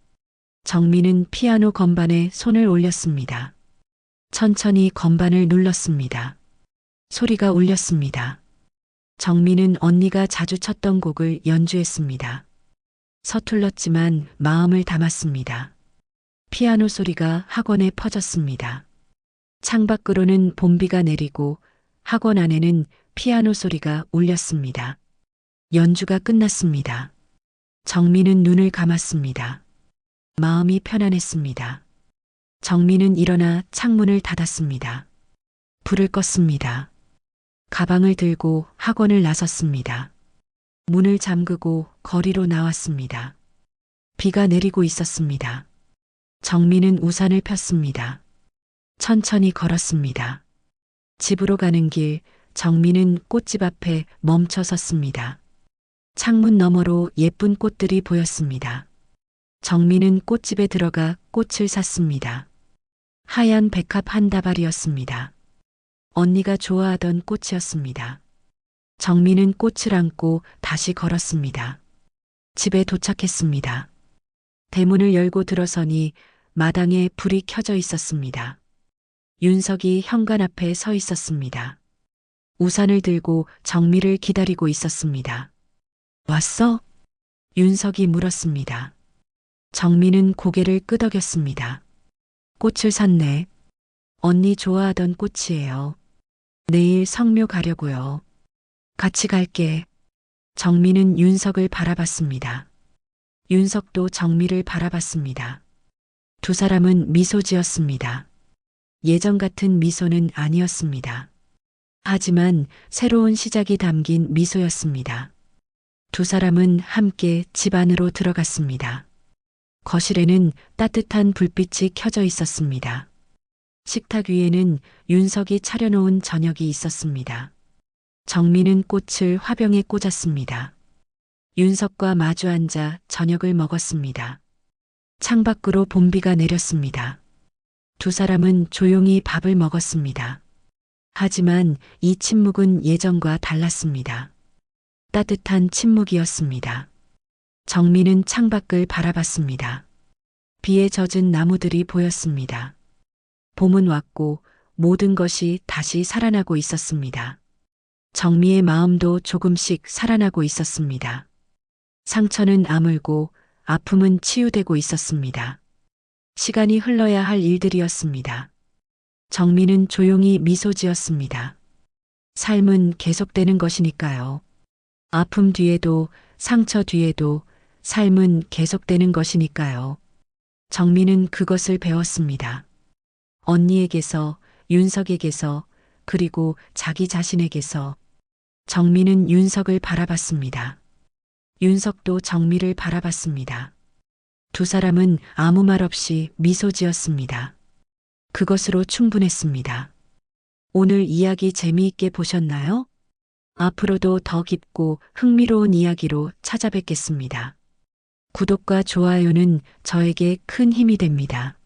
정민은 피아노 건반에 손을 올렸습니다. 천천히 건반을 눌렀습니다. 소리가 울렸습니다. 정민은 언니가 자주 쳤던 곡을 연주했습니다. 서툴렀지만 마음을 담았습니다. 피아노 소리가 학원에 퍼졌습니다. 창밖으로는 봄비가 내리고 학원 안에는 피아노 소리가 울렸습니다. 연주가 끝났습니다. 정민은 눈을 감았습니다. 마음이 편안했습니다. 정민은 일어나 창문을 닫았습니다. 불을 껐습니다. 가방을 들고 학원을 나섰습니다. 문을 잠그고 거리로 나왔습니다. 비가 내리고 있었습니다. 정민은 우산을 폈습니다. 천천히 걸었습니다. 집으로 가는 길, 정민은 꽃집 앞에 멈춰 섰습니다. 창문 너머로 예쁜 꽃들이 보였습니다. 정민은 꽃집에 들어가 꽃을 샀습니다. 하얀 백합 한 다발이었습니다. 언니가 좋아하던 꽃이었습니다. 정민은 꽃을 안고 다시 걸었습니다. 집에 도착했습니다. 대문을 열고 들어서니 마당에 불이 켜져 있었습니다. 윤석이 현관 앞에 서 있었습니다. 우산을 들고 정미를 기다리고 있었습니다. 왔어? 윤석이 물었습니다. 정미는 고개를 끄덕였습니다. 꽃을 샀네. 언니 좋아하던 꽃이에요. 내일 성묘 가려고요. 같이 갈게. 정미는 윤석을 바라봤습니다. 윤석도 정미를 바라봤습니다. 두 사람은 미소 지었습니다. 예전 같은 미소는 아니었습니다. 하지만 새로운 시작이 담긴 미소였습니다. 두 사람은 함께 집 안으로 들어갔습니다. 거실에는 따뜻한 불빛이 켜져 있었습니다. 식탁 위에는 윤석이 차려놓은 저녁이 있었습니다. 정미는 꽃을 화병에 꽂았습니다. 윤석과 마주 앉아 저녁을 먹었습니다. 창밖으로 봄비가 내렸습니다. 두 사람은 조용히 밥을 먹었습니다. 하지만 이 침묵은 예전과 달랐습니다. 따뜻한 침묵이었습니다. 정미는 창밖을 바라봤습니다. 비에 젖은 나무들이 보였습니다. 봄은 왔고 모든 것이 다시 살아나고 있었습니다. 정미의 마음도 조금씩 살아나고 있었습니다. 상처는 아물고 아픔은 치유되고 있었습니다. 시간이 흘러야 할 일들이었습니다. 정미는 조용히 미소 지었습니다. 삶은 계속되는 것이니까요. 아픔 뒤에도 상처 뒤에도 삶은 계속되는 것이니까요. 정미는 그것을 배웠습니다. 언니에게서, 윤석에게서, 그리고 자기 자신에게서. 정미는 윤석을 바라봤습니다. 윤석도 정미를 바라봤습니다. 두 사람은 아무 말 없이 미소 지었습니다. 그것으로 충분했습니다. 오늘 이야기 재미있게 보셨나요? 앞으로도 더 깊고 흥미로운 이야기로 찾아뵙겠습니다. 구독과 좋아요는 저에게 큰 힘이 됩니다.